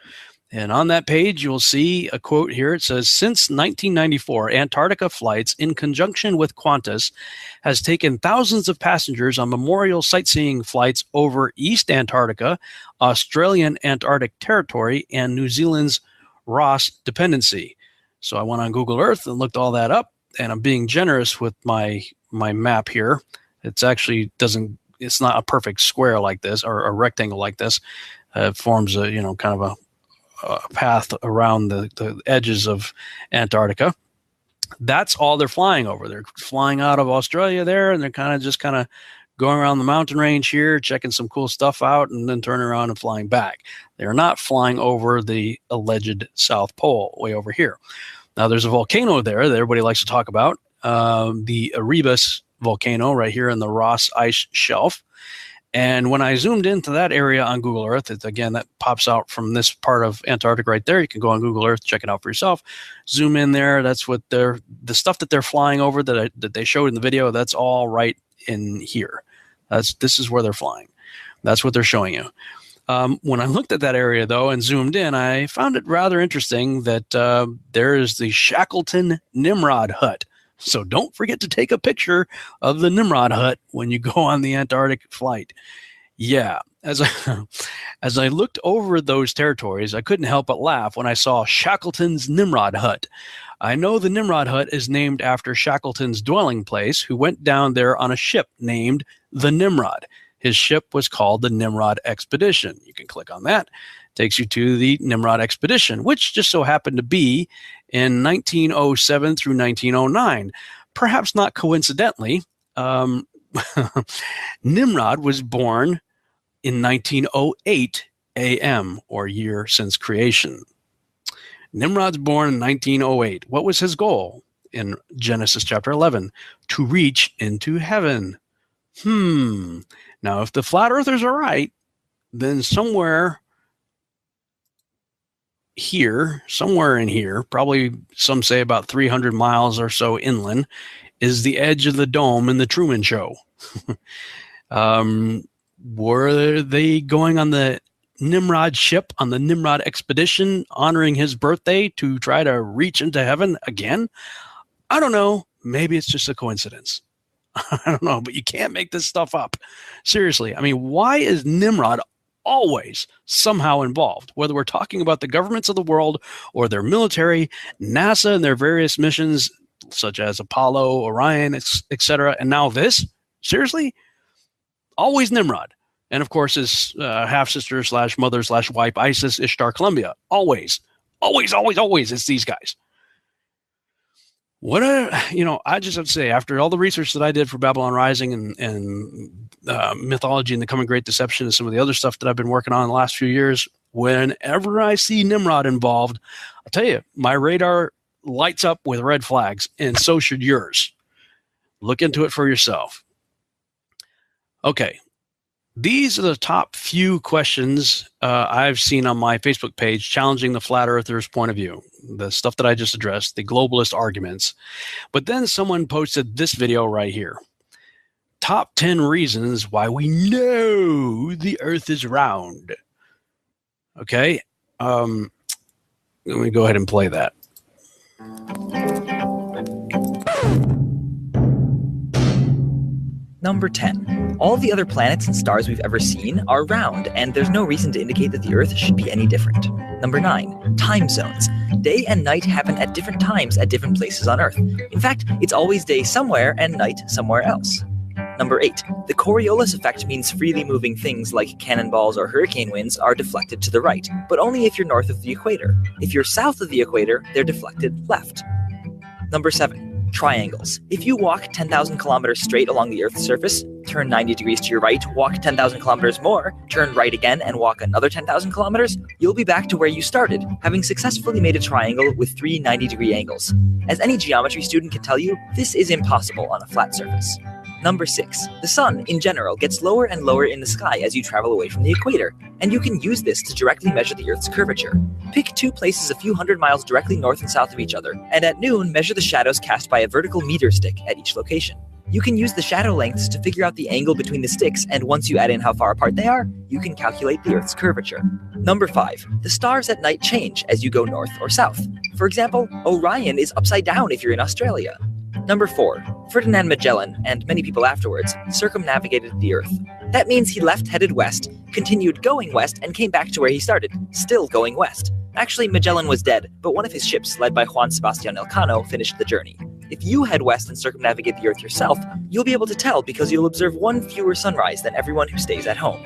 And on that page, you'll see a quote here. It says, since 1994, Antarctica Flights, in conjunction with Qantas, has taken thousands of passengers on memorial sightseeing flights over East Antarctica, Australian Antarctic Territory, and New Zealand's Ross Dependency. So I went on Google Earth and looked all that up, and I'm being generous with my map here. It's actually it's not a perfect square like this or a rectangle like this. It forms a, kind of a path around the edges of Antarctica. That's all they're flying over. They're flying out of Australia there, and they're kind of going around the mountain range here, checking some cool stuff out, and then turning around and flying back. They're not flying over the alleged South Pole way over here. Now, there's a volcano there that everybody likes to talk about, the Erebus volcano right here in the Ross Ice Shelf. And when I zoomed into that area on Google Earth, that pops out from this part of Antarctica right there. You can go on Google Earth, check it out for yourself. Zoom in there. That's what the stuff that they're flying over that they showed in the video. That's all right in here. This is where they're flying. That's what they're showing you. When I looked at that area, though, and zoomed in, I found it rather interesting that there is the Shackleton Nimrod hut. So don't forget to take a picture of the Nimrod hut when you go on the Antarctic flight. Yeah, as I looked over those territories, I couldn't help but laugh when I saw Shackleton's Nimrod hut. I know the Nimrod hut is named after Shackleton's dwelling place, who went down there on a ship named the Nimrod. His ship was called the Nimrod Expedition. You can click on that. Takes you to the Nimrod Expedition, which just so happened to be in 1907 through 1909. Perhaps not coincidentally, Nimrod was born in 1908 AM, or year since creation. Nimrod's born in 1908. What was his goal? In Genesis chapter 11, to reach into heaven. Now, if the flat earthers are right, then somewhere in here, probably some say about 300 miles or so inland, is the edge of the dome in the Truman Show. Were they going on the Nimrod ship, on the Nimrod expedition, honoring his birthday to try to reach into heaven again? I don't know. Maybe it's just a coincidence. I don't know, but you can't make this stuff up. Seriously. I mean, why is Nimrod always somehow involved? Whether we're talking about the governments of the world or their military, NASA and their various missions, such as Apollo, Orion, etc., and now this? Seriously? Always Nimrod. And of course, his half-sister / mother / wife, Isis, Ishtar, Columbia. Always, it's these guys. I just have to say, after all the research that I did for Babylon Rising and mythology and the Coming Great Deception and some of the other stuff that I've been working on in the last few years, whenever I see Nimrod involved, I'll tell you, my radar lights up with red flags, and so should yours. Look into it for yourself. Okay. These are the top few questions I've seen on my Facebook page challenging the flat earthers' point of view. The stuff that I just addressed, the globalist arguments. But then someone posted this video right here. Top 10 reasons why we know the earth is round. Okay. Let me go ahead and play that. Number 10. All the other planets and stars we've ever seen are round, and there's no reason to indicate that the Earth should be any different. Number 9. Time zones. Day and night happen at different times at different places on Earth. In fact, it's always day somewhere and night somewhere else. Number 8. The Coriolis effect means freely moving things like cannonballs or hurricane winds are deflected to the right, but only if you're north of the equator. If you're south of the equator, they're deflected left. Number 7. Triangles. If you walk 10,000 kilometers straight along the Earth's surface, turn 90 degrees to your right, walk 10,000 kilometers more, turn right again, and walk another 10,000 kilometers, you'll be back to where you started, having successfully made a triangle with 3 90-degree angles. As any geometry student can tell you, this is impossible on a flat surface. Number 6. The sun, in general, gets lower and lower in the sky as you travel away from the equator, and you can use this to directly measure the Earth's curvature. Pick 2 places a few hundred miles directly north and south of each other, and at noon measure the shadows cast by a vertical meter stick at each location. You can use the shadow lengths to figure out the angle between the sticks, and once you add in how far apart they are, you can calculate the Earth's curvature. Number 5. The stars at night change as you go north or south. For example, Orion is upside down if you're in Australia. Number 4. Ferdinand Magellan, and many people afterwards, circumnavigated the Earth. That means he left headed west, continued going west, and came back to where he started, still going west. Actually, Magellan was dead, but one of his ships, led by Juan Sebastian Elcano, finished the journey. If you head west and circumnavigate the Earth yourself, you'll be able to tell because you'll observe 1 fewer sunrise than everyone who stays at home.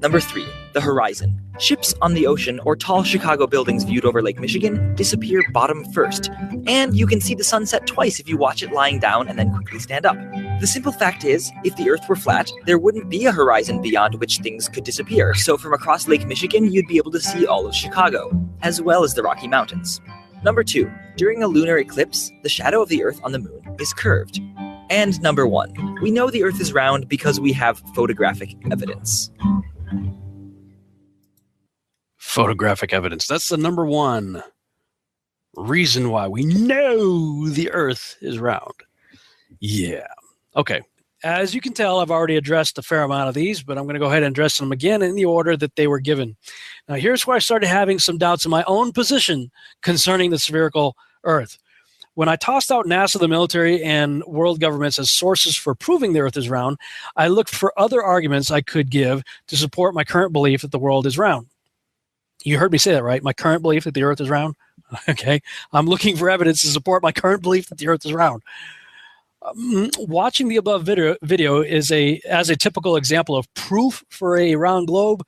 Number 3. The horizon. Ships on the ocean or tall Chicago buildings viewed over Lake Michigan disappear bottom first. And you can see the sunset twice if you watch it lying down and then quickly stand up. The simple fact is, if the Earth were flat, there wouldn't be a horizon beyond which things could disappear. So from across Lake Michigan, you'd be able to see all of Chicago, as well as the Rocky Mountains. Number 2. During a lunar eclipse, the shadow of the Earth on the moon is curved. And number 1. We know the Earth is round because we have photographic evidence. Photographic evidence. That's the number 1 reason why we know the Earth is round. Yeah. Okay. As you can tell, I've already addressed a fair amount of these, but I'm going to go ahead and address them again in the order that they were given. Now, here's where I started having some doubts in my own position concerning the spherical Earth. When I tossed out NASA, the military, and world governments as sources for proving the Earth is round, I looked for other arguments I could give to support my current belief that the world is round. You heard me say that, right? My current belief that the Earth is round? Okay. I'm looking for evidence to support my current belief that the Earth is round. Watching the above video is as a typical example of proof for a round globe.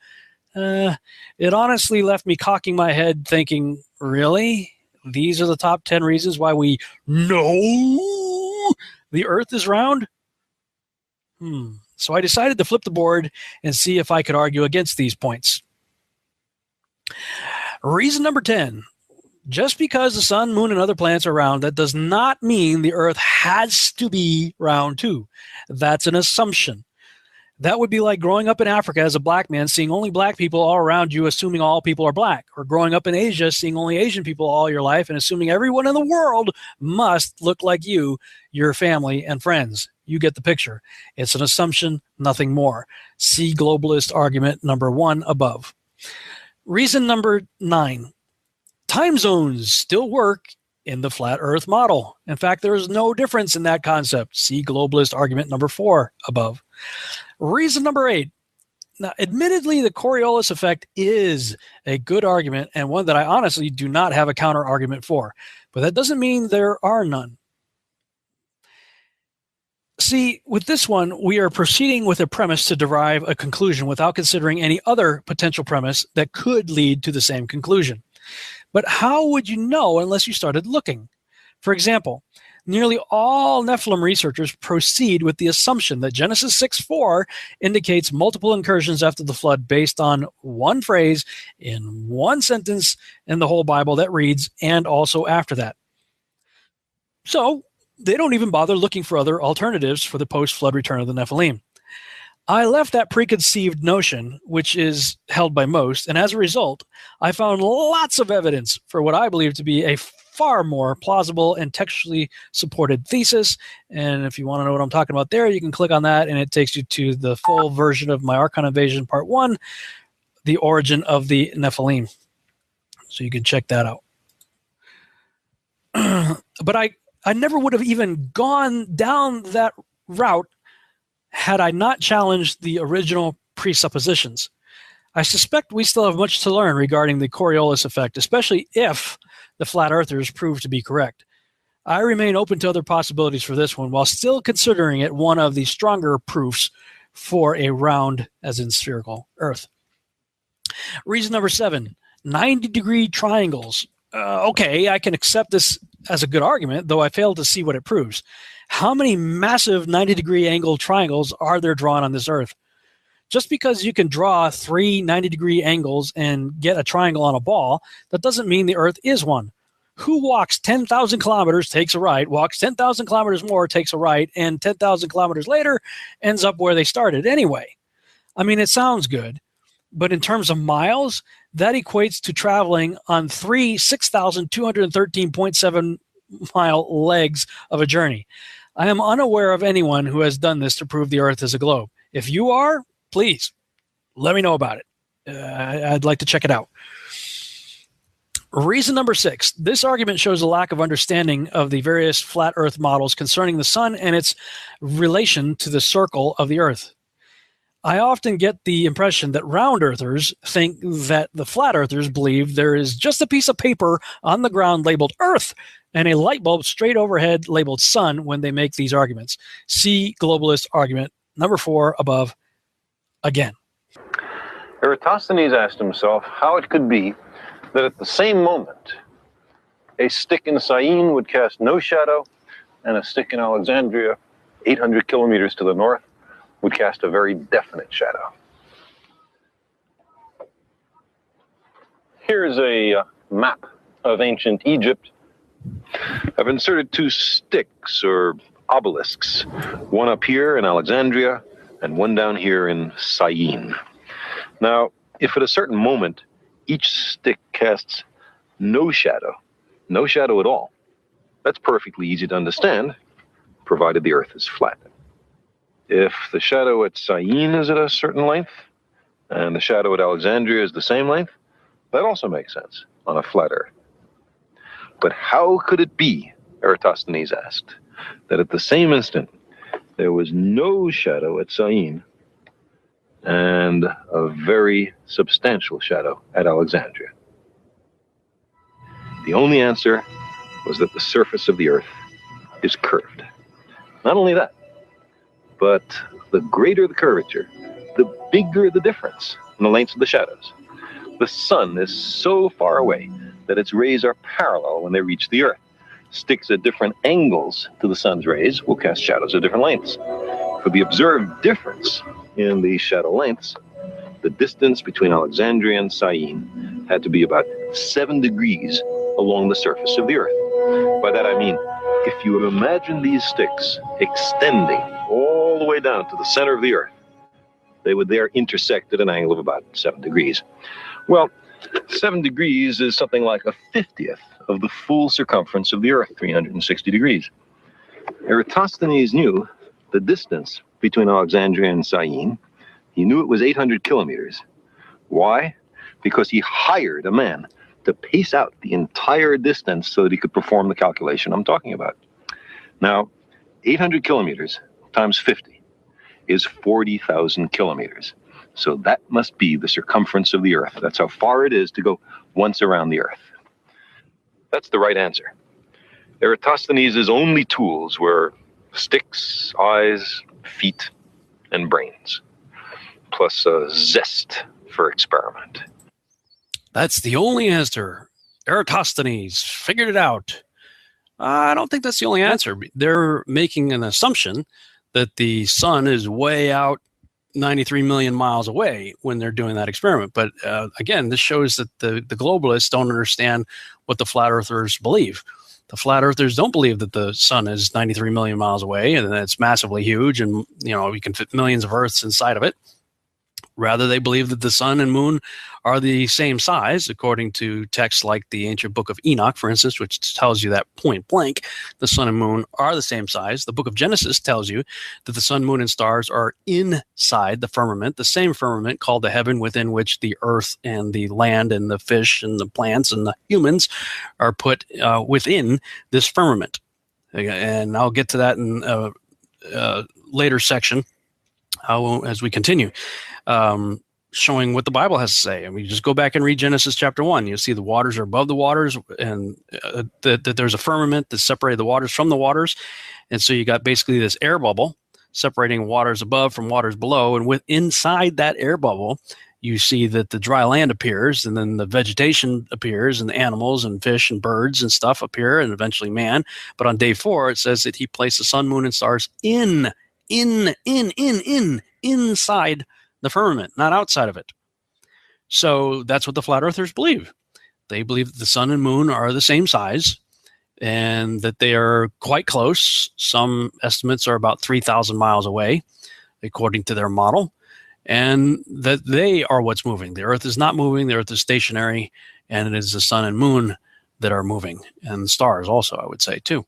It honestly left me cocking my head thinking, really? These are the top 10 reasons why we know the Earth is round? So I decided to flip the board and see if I could argue against these points. Reason number 10. Just because the sun, moon, and other planets are round, that does not mean the Earth has to be round too. That's an assumption. That would be like growing up in Africa as a black man, seeing only black people all around you, assuming all people are black. Or growing up in Asia, seeing only Asian people all your life, and assuming everyone in the world must look like you, your family, and friends. You get the picture. It's an assumption, nothing more. See globalist argument number 1 above. Reason number 9. Time zones still work in the flat Earth model. In fact, there is no difference in that concept. See globalist argument number 4 above. Reason number 8. Now, admittedly, the Coriolis effect is a good argument and one that I honestly do not have a counter argument for. But that doesn't mean there are none. See, with this one, we are proceeding with a premise to derive a conclusion without considering any other potential premise that could lead to the same conclusion. But how would you know unless you started looking? For example, nearly all Nephilim researchers proceed with the assumption that Genesis 6:4 indicates multiple incursions after the flood based on one phrase in one sentence in the whole Bible that reads, and also after that. So they don't even bother looking for other alternatives for the post-flood return of the Nephilim. I left that preconceived notion, which is held by most, and as a result, I found lots of evidence for what I believe to be a far more plausible and textually supported thesis. And if you want to know what I'm talking about there, you can click on that, and it takes you to the full version of my Archon Invasion Part 1, The Origin of the Nephilim. So you can check that out. But I never would have even gone down that route had I not challenged the original presuppositions. I suspect we still have much to learn regarding the Coriolis effect, especially if the flat earthers prove to be correct. I remain open to other possibilities for this one, while still considering it one of the stronger proofs for a round, as in spherical, Earth. Reason number 7, 90-degree triangles. Okay, I can accept this as a good argument, though I fail to see what it proves. How many massive 90-degree angle triangles are there drawn on this Earth? Just because you can draw 3 90-degree angles and get a triangle on a ball, that doesn't mean the Earth is one. Who walks 10,000 kilometers, takes a right, walks 10,000 kilometers more, takes a right, and 10,000 kilometers later ends up where they started anyway? I mean, it sounds good, but in terms of miles, that equates to traveling on 3 6,213.7 mile legs of a journey. I am unaware of anyone who has done this to prove the Earth is a globe. If you are, please let me know about it. I'd like to check it out. Reason number 6. This argument shows a lack of understanding of the various flat Earth models concerning the sun and its relation to the circle of the Earth. I often get the impression that round earthers think that the flat earthers believe there is just a piece of paper on the ground labeled Earth and a light bulb straight overhead labeled Sun when they make these arguments. See globalist argument number 4 above again. Eratosthenes asked himself how it could be that at the same moment a stick in Syene would cast no shadow and a stick in Alexandria, 800 kilometers to the north, would cast a very definite shadow. Here's a map of ancient Egypt. I've inserted 2 sticks or obelisks, one up here in Alexandria and one down here in Syene. Now, if at a certain moment each stick casts no shadow at all, that's perfectly easy to understand, provided the Earth is flat. If the shadow at Syene is at a certain length, and the shadow at Alexandria is the same length, that also makes sense on a flat Earth. But how could it be, Eratosthenes asked, that at the same instant there was no shadow at Syene and a very substantial shadow at Alexandria? The only answer was that the surface of the Earth is curved. Not only that, but the greater the curvature, the bigger the difference in the lengths of the shadows. The sun is so far away that its rays are parallel when they reach the Earth. Sticks at different angles to the sun's rays will cast shadows of different lengths. For the observed difference in these shadow lengths, the distance between Alexandria and Syene had to be about 7 degrees along the surface of the Earth. By that I mean, if you imagine these sticks extending all the way down to the center of the Earth, they would there intersect at an angle of about 7 degrees. Well, 7 degrees is something like a 50th of the full circumference of the Earth, 360 degrees. Eratosthenes knew the distance between Alexandria and Syene. He knew it was 800 kilometers. Why? Because he hired a man to pace out the entire distance so that he could perform the calculation I'm talking about. Now, 800 kilometers times 50 is 40,000 kilometers. So that must be the circumference of the Earth. That's how far it is to go once around the Earth. That's the right answer. Eratosthenes' only tools were sticks, eyes, feet, and brains, plus a zest for experiment. That's the only answer. Eratosthenes figured it out. I don't think that's the only answer. They're making an assumption that the sun is way out 93 million miles away when they're doing that experiment. But again, this shows that the globalists don't understand what the flat earthers believe. The flat earthers don't believe that the sun is 93 million miles away and that it's massively huge and, you know, we can fit millions of Earths inside of it. Rather, they believe that the sun and moon are the same size, according to texts like the ancient book of Enoch, for instance, which tells you that point blank, the sun and moon are the same size. The book of Genesis tells you that the sun, moon, and stars are inside the firmament, the same firmament called the heaven within which the earth and the land and the fish and the plants and the humans are put within this firmament. And I'll get to that in a later section as we continue. Showing what the Bible has to say. And we just go back and read Genesis chapter 1. You'll see the waters are above the waters and that there's a firmament that separated the waters from the waters. And so you got basically this air bubble separating waters above from waters below. And inside that air bubble, you see that the dry land appears and then the vegetation appears and the animals and fish and birds and stuff appear and eventually man. But on day 4, it says that he placed the sun, moon, and stars inside the firmament, not outside of it. So that's what the flat earthers believe. They believe that the sun and moon are the same size and that they are quite close. Some estimates are about 3,000 miles away, according to their model, and that they are what's moving. The Earth is not moving. The Earth is stationary, and it is the sun and moon that are moving, and the stars also, I would say, too.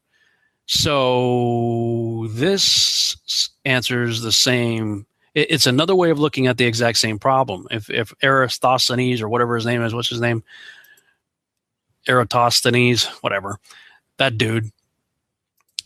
So this answers the same. It's another way of looking at the exact same problem. If Eratosthenes or whatever his name is, what's his name? Eratosthenes, whatever, that dude,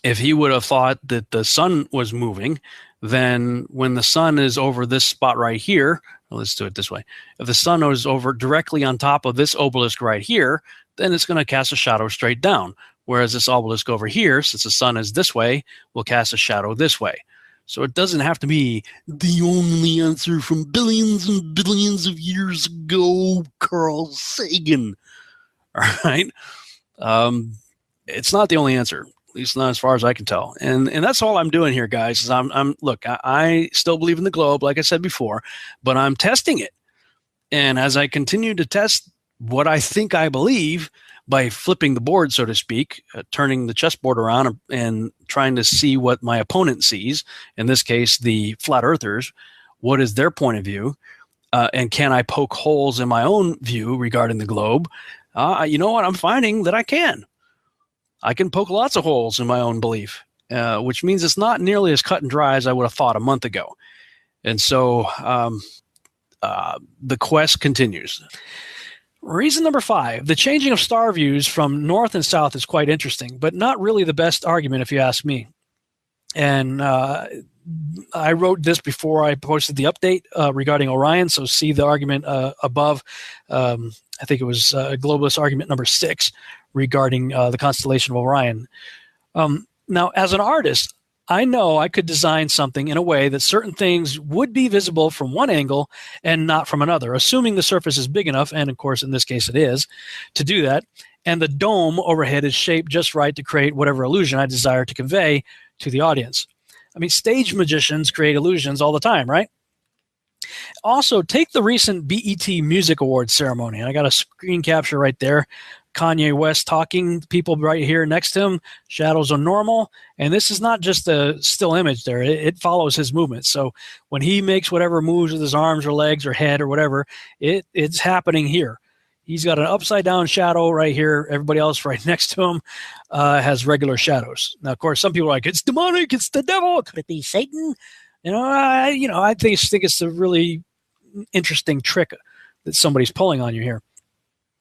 if he would have thought that the sun was moving, then when the sun is over this spot right here, well, let's do it this way. If the sun is over directly on top of this obelisk right here, then it's going to cast a shadow straight down. Whereas this obelisk over here, since the sun is this way, will cast a shadow this way. So it doesn't have to be the only answer from billions and billions of years ago, Carl Sagan. All right. It's not the only answer, at least not as far as I can tell. And that's all I'm doing here, guys, is I still believe in the globe, like I said before, but I'm testing it. And as I continue to test what I think I believe, by flipping the board, so to speak, turning the chessboard around and trying to see what my opponent sees, in this case, the flat earthers, what is their point of view, and can I poke holes in my own view regarding the globe? You know what? I'm finding that I can. I can poke lots of holes in my own belief. which means it's not nearly as cut and dry as I would have thought a month ago. And so the quest continues. Reason number 5, the changing of star views from north and south is quite interesting, but not really the best argument if you ask me. And I wrote this before I posted the update regarding Orion, so see the argument above. I think it was Globalist argument number 6 regarding the constellation of Orion. Now, as an artist, I know I could design something in a way that certain things would be visible from one angle and not from another, assuming the surface is big enough, and of course in this case it is, to do that, and the dome overhead is shaped just right to create whatever illusion I desire to convey to the audience. I mean, stage magicians create illusions all the time, right? Also, take the recent BET Music Awards ceremony. I got a screen capture right there. Kanye West talking, people right here next to him, shadows are normal. And this is not just a still image there. It follows his movement. So when he makes whatever moves with his arms or legs or head or whatever, it's happening here. He's got an upside down shadow right here. Everybody else right next to him has regular shadows. Now, of course, some people are like, it's demonic, it's the devil, could it be Satan? I think it's a really interesting trick that somebody's pulling on you here.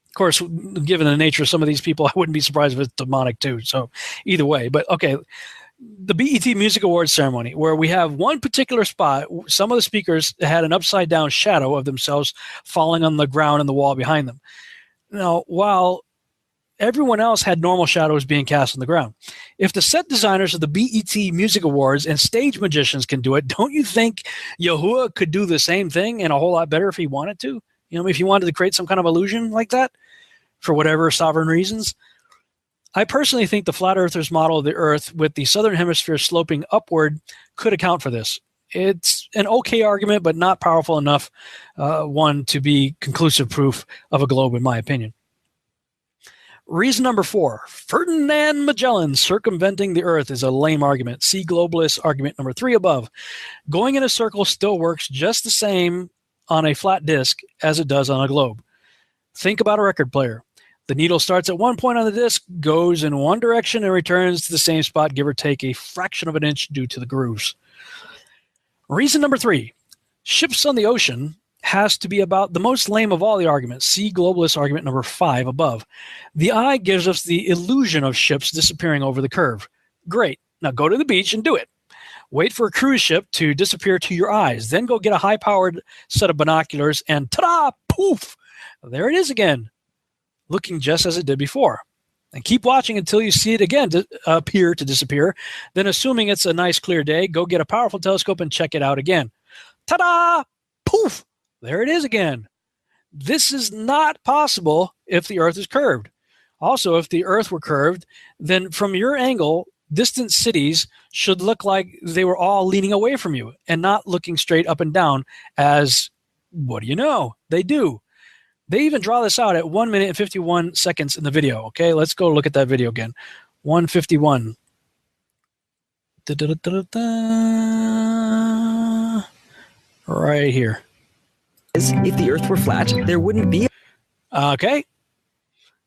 Of course, given the nature of some of these people, I wouldn't be surprised if it's demonic too. So either way, but okay. The BET Music Awards ceremony, where we have one particular spot, some of the speakers had an upside down shadow of themselves falling on the ground and the wall behind them. Now, while everyone else had normal shadows being cast on the ground, if the set designers of the BET Music Awards and stage magicians can do it, don't you think Yahuwah could do the same thing and a whole lot better if he wanted to? If he wanted to create some kind of illusion like that for whatever sovereign reasons? I personally think the flat earthers model of the Earth with the southern hemisphere sloping upward could account for this. It's an okay argument, but not powerful enough one to be conclusive proof of a globe, in my opinion. Reason number 4, Ferdinand Magellan circumventing the Earth is a lame argument. See Globalist argument number 3 above. Going in a circle still works just the same on a flat disk as it does on a globe. Think about a record player. The needle starts at one point on the disc, goes in one direction, and returns to the same spot, give or take a fraction of an inch due to the grooves. Reason number 3, ships on the ocean has to be about the most lame of all the arguments. See Globalist argument number 5 above. The eye gives us the illusion of ships disappearing over the curve. Great. Now go to the beach and do it. Wait for a cruise ship to disappear to your eyes. Then go get a high-powered set of binoculars and ta-da! Poof! There it is again, looking just as it did before. And keep watching until you see it again appear to disappear. Then, assuming it's a nice clear day, go get a powerful telescope and check it out again. Ta-da! Poof! There it is again. This is not possible if the Earth is curved. Also, if the Earth were curved, then from your angle, distant cities should look like they were all leaning away from you and not looking straight up and down as, what do you know, they do. They even draw this out at 1 minute and 51 seconds in the video. Okay, let's go look at that video again. 151. Right here. If the Earth were flat, there wouldn't be. Okay.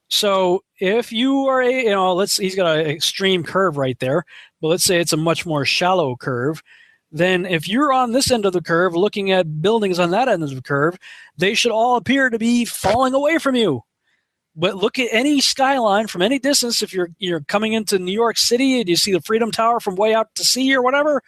So if you are he's got an extreme curve right there, but let's say it's a much more shallow curve. Then if you're on this end of the curve looking at buildings on that end of the curve, they should all appear to be falling away from you. But look at any skyline from any distance. If you're coming into New York City and you see the Freedom Tower from way out to sea or whatever,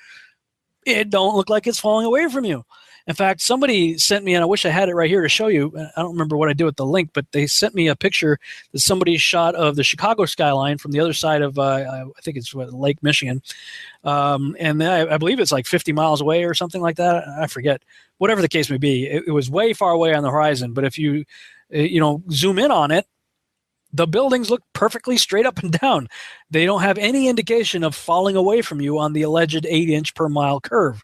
it don't look like it's falling away from you. In fact, somebody sent me, and I wish I had it right here to show you. I don't remember what I did with the link, but they sent me a picture that somebody shot of the Chicago skyline from the other side of, I think it's Lake Michigan. And I believe it's like 50 miles away or something like that. I forget. Whatever the case may be, it was way far away on the horizon. But if you, zoom in on it, the buildings look perfectly straight up and down. They don't have any indication of falling away from you on the alleged 8-inch per mile curve.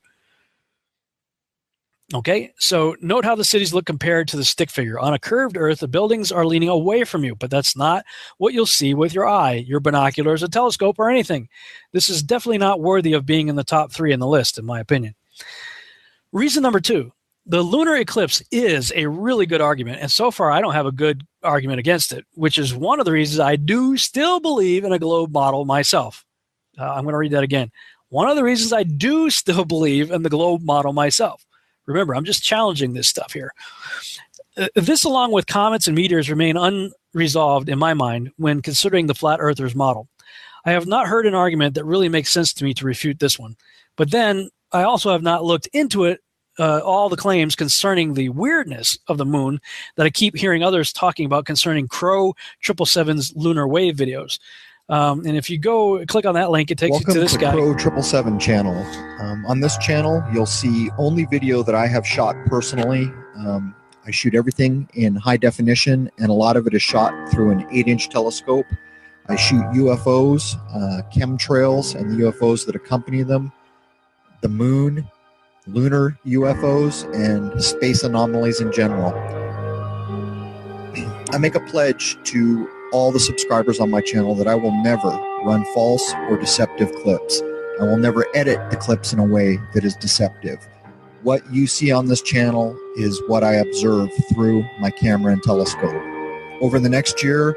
Okay, so note how the cities look compared to the stick figure. On a curved Earth, the buildings are leaning away from you, but that's not what you'll see with your eye, your binoculars, a telescope, or anything. This is definitely not worthy of being in the top 3 in the list, in my opinion. Reason number 2, the lunar eclipse is a really good argument, and so far I don't have a good argument against it, which is one of the reasons I do still believe in a globe model myself. I'm going to read that again. One of the reasons I do still believe in the globe model myself. Remember, I'm just challenging this stuff here. This, along with comets and meteors, remain unresolved in my mind when considering the flat earthers model. I have not heard an argument that really makes sense to me to refute this one. But then I also have not looked into it, all the claims concerning the weirdness of the moon that I keep hearing others talking about concerning Crow 777's lunar wave videos. And if you go click on that link, it takes you to this guy. Welcome to Pro 777 channel. On this channel, you'll see only video that I have shot personally. I shoot everything in high definition, and a lot of it is shot through an 8-inch telescope. I shoot UFOs, chemtrails, and the UFOs that accompany them, the moon, lunar UFOs, and space anomalies in general. I make a pledge to all the subscribers on my channel that I will never run false or deceptive clips. I will never edit the clips in a way that is deceptive. What you see on this channel is what I observe through my camera and telescope. Over the next year,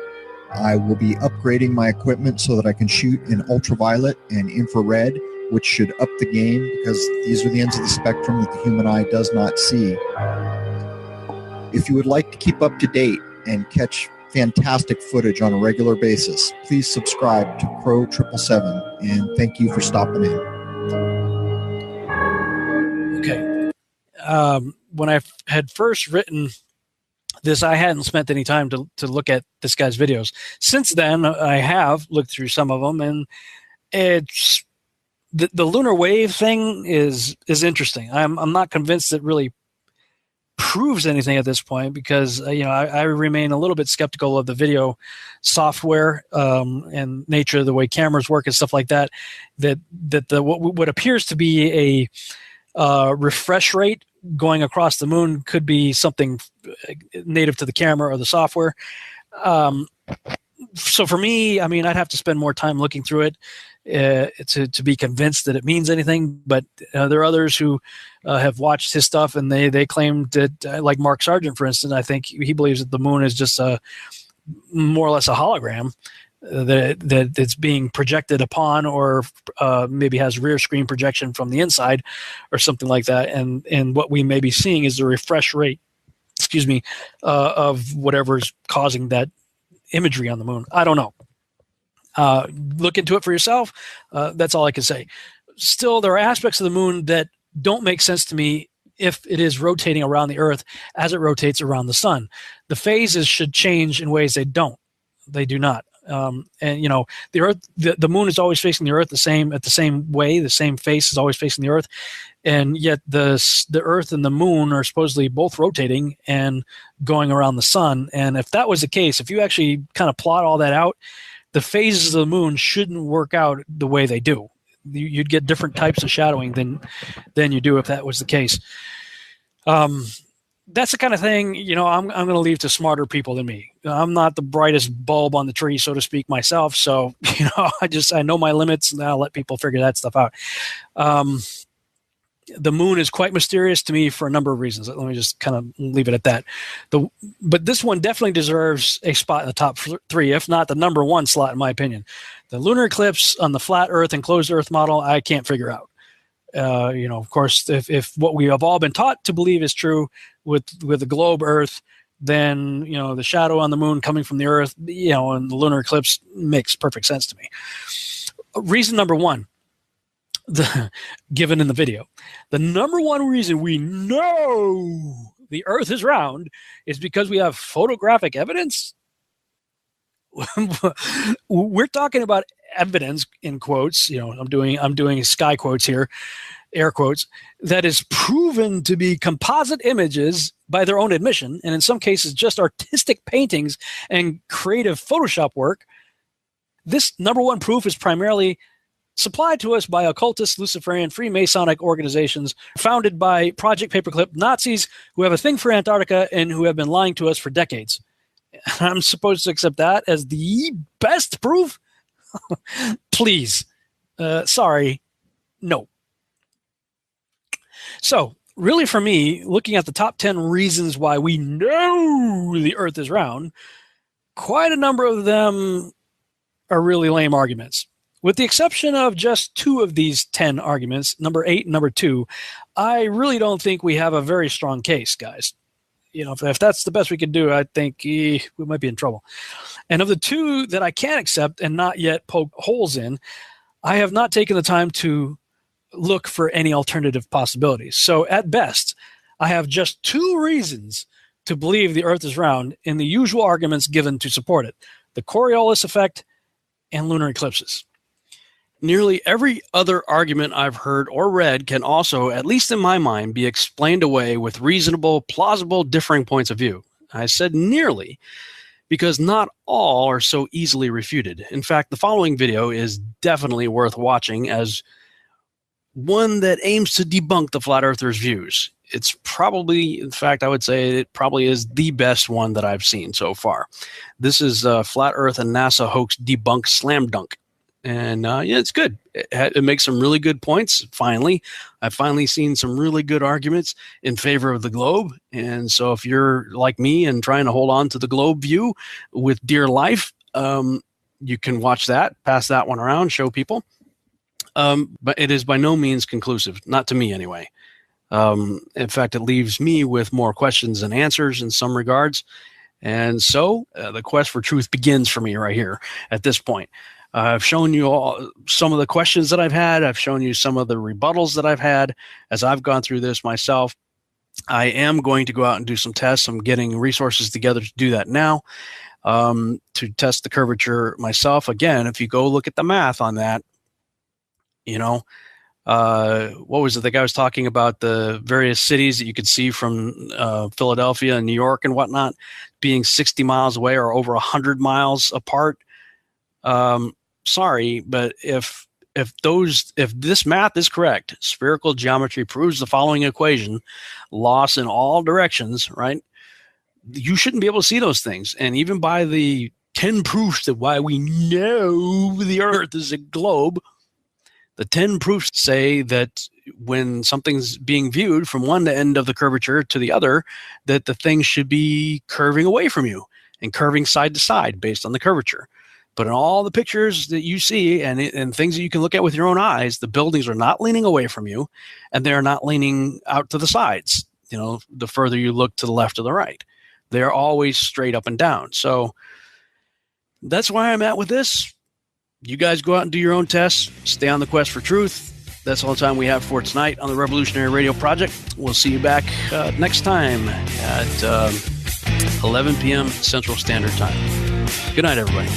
I will be upgrading my equipment so that I can shoot in ultraviolet and infrared, which should up the game because these are the ends of the spectrum that the human eye does not see. If you would like to keep up to date and catch fantastic footage on a regular basis, please subscribe to Pro 777, and thank you for stopping in. Okay. When I had first written this, I hadn't spent any time to look at this guy's videos. Since then, I have looked through some of them, and it's the lunar wave thing is interesting. I'm not convinced it really proves anything at this point because I remain a little bit skeptical of the video software and nature of the way cameras work and stuff like that. That what appears to be a refresh rate going across the moon could be something native to the camera or the software. So for me, I mean, I'd have to spend more time looking through it to be convinced that it means anything. But there are others who have watched his stuff, and they claim that, like Mark Sargent, for instance, I think he believes that the moon is just more or less a hologram that it's being projected upon, or maybe has rear screen projection from the inside or something like that. And what we may be seeing is the refresh rate, of whatever's causing that imagery on the moon. I don't know. Look into it for yourself. That's all I can say. Still, there are aspects of the moon that don't make sense to me if it is rotating around the Earth as it rotates around the sun. The phases should change in ways they don't. They do not. And the Earth, the moon is always facing the Earth the same way. The same face is always facing the Earth, and yet the Earth and the moon are supposedly both rotating and going around the sun. And if that was the case, if you actually kind of plot all that out, the phases of the moon shouldn't work out the way they do. You'd get different types of shadowing than you do if that was the case. That's the kind of thing, I'm going to leave to smarter people than me. I'm not the brightest bulb on the tree, so to speak, myself. So, I know my limits, and I'll let people figure that stuff out. The moon is quite mysterious to me for a number of reasons. Let me just kind of leave it at that. But this one definitely deserves a spot in the top 3, if not the number 1 slot, in my opinion. The lunar eclipse on the flat Earth and closed Earth model, I can't figure out. Of course, if what we have all been taught to believe is true with the globe Earth, then, the shadow on the moon coming from the Earth, and the lunar eclipse makes perfect sense to me. Reason number 1, given in the video, the number 1 reason we know the Earth is round is because we have photographic evidence. We're talking about evidence in quotes. I'm doing sky quotes here, air quotes, that is proven to be composite images by their own admission, and in some cases just artistic paintings and creative Photoshop work. This number 1 proof is primarily supplied to us by occultist, Luciferian, Freemasonic organizations founded by Project Paperclip Nazis who have a thing for Antarctica and who have been lying to us for decades. I'm supposed to accept that as the best proof? Please. Sorry. No. So, really for me, looking at the top 10 reasons why we know the Earth is round, quite a number of them are really lame arguments. With the exception of just 2 of these 10 arguments, number 8 and number 2, I really don't think we have a very strong case, guys. If that's the best we can do, I think we might be in trouble. And of the 2 that I can accept and not yet poke holes in, I have not taken the time to look for any alternative possibilities. So at best, I have just 2 reasons to believe the Earth is round in the usual arguments given to support it: the Coriolis effect and lunar eclipses. Nearly every other argument I've heard or read can also, at least in my mind, be explained away with reasonable, plausible, differing points of view. I said nearly because not all are so easily refuted. In fact, the following video is definitely worth watching as one that aims to debunk the flat earthers' views. It's probably, in fact, I would say it probably is the best one that I've seen so far. This is Flat Earth and NASA Hoax Debunk Slam Dunk. And it's good. It makes some really good points. I've finally seen some really good arguments in favor of the globe. And so if you're like me and trying to hold on to the globe view with dear life, you can watch that, pass that one around, show people. But it is by no means conclusive, not to me anyway. In fact, it leaves me with more questions than answers in some regards. And so the quest for truth begins for me right here at this point. I've shown you all some of the questions that I've had. I've shown you some of the rebuttals that I've had as I've gone through this myself. I am going to go out and do some tests. I'm getting resources together to do that now, to test the curvature myself. Again, if you go look at the math on that, what was it? The guy was talking about the various cities that you could see from Philadelphia and New York and whatnot being 60 miles away or over 100 miles apart. Sorry, but if this math is correct, spherical geometry proves the following equation: loss in all directions, right? You shouldn't be able to see those things. And even by the 10 proofs that why we know the Earth is a globe, the 10 proofs say that when something's being viewed from one end of the curvature to the other, that the thing should be curving away from you and curving side to side based on the curvature. But in all the pictures that you see and things that you can look at with your own eyes, the buildings are not leaning away from you, and they're not leaning out to the sides. The further you look to the left or the right, they're always straight up and down. So that's where I'm at with this. You guys go out and do your own tests. Stay on the quest for truth. That's all the time we have for tonight on the Revolutionary Radio Project. We'll see you back next time at 11 p.m. Central Standard Time. Good night, everybody.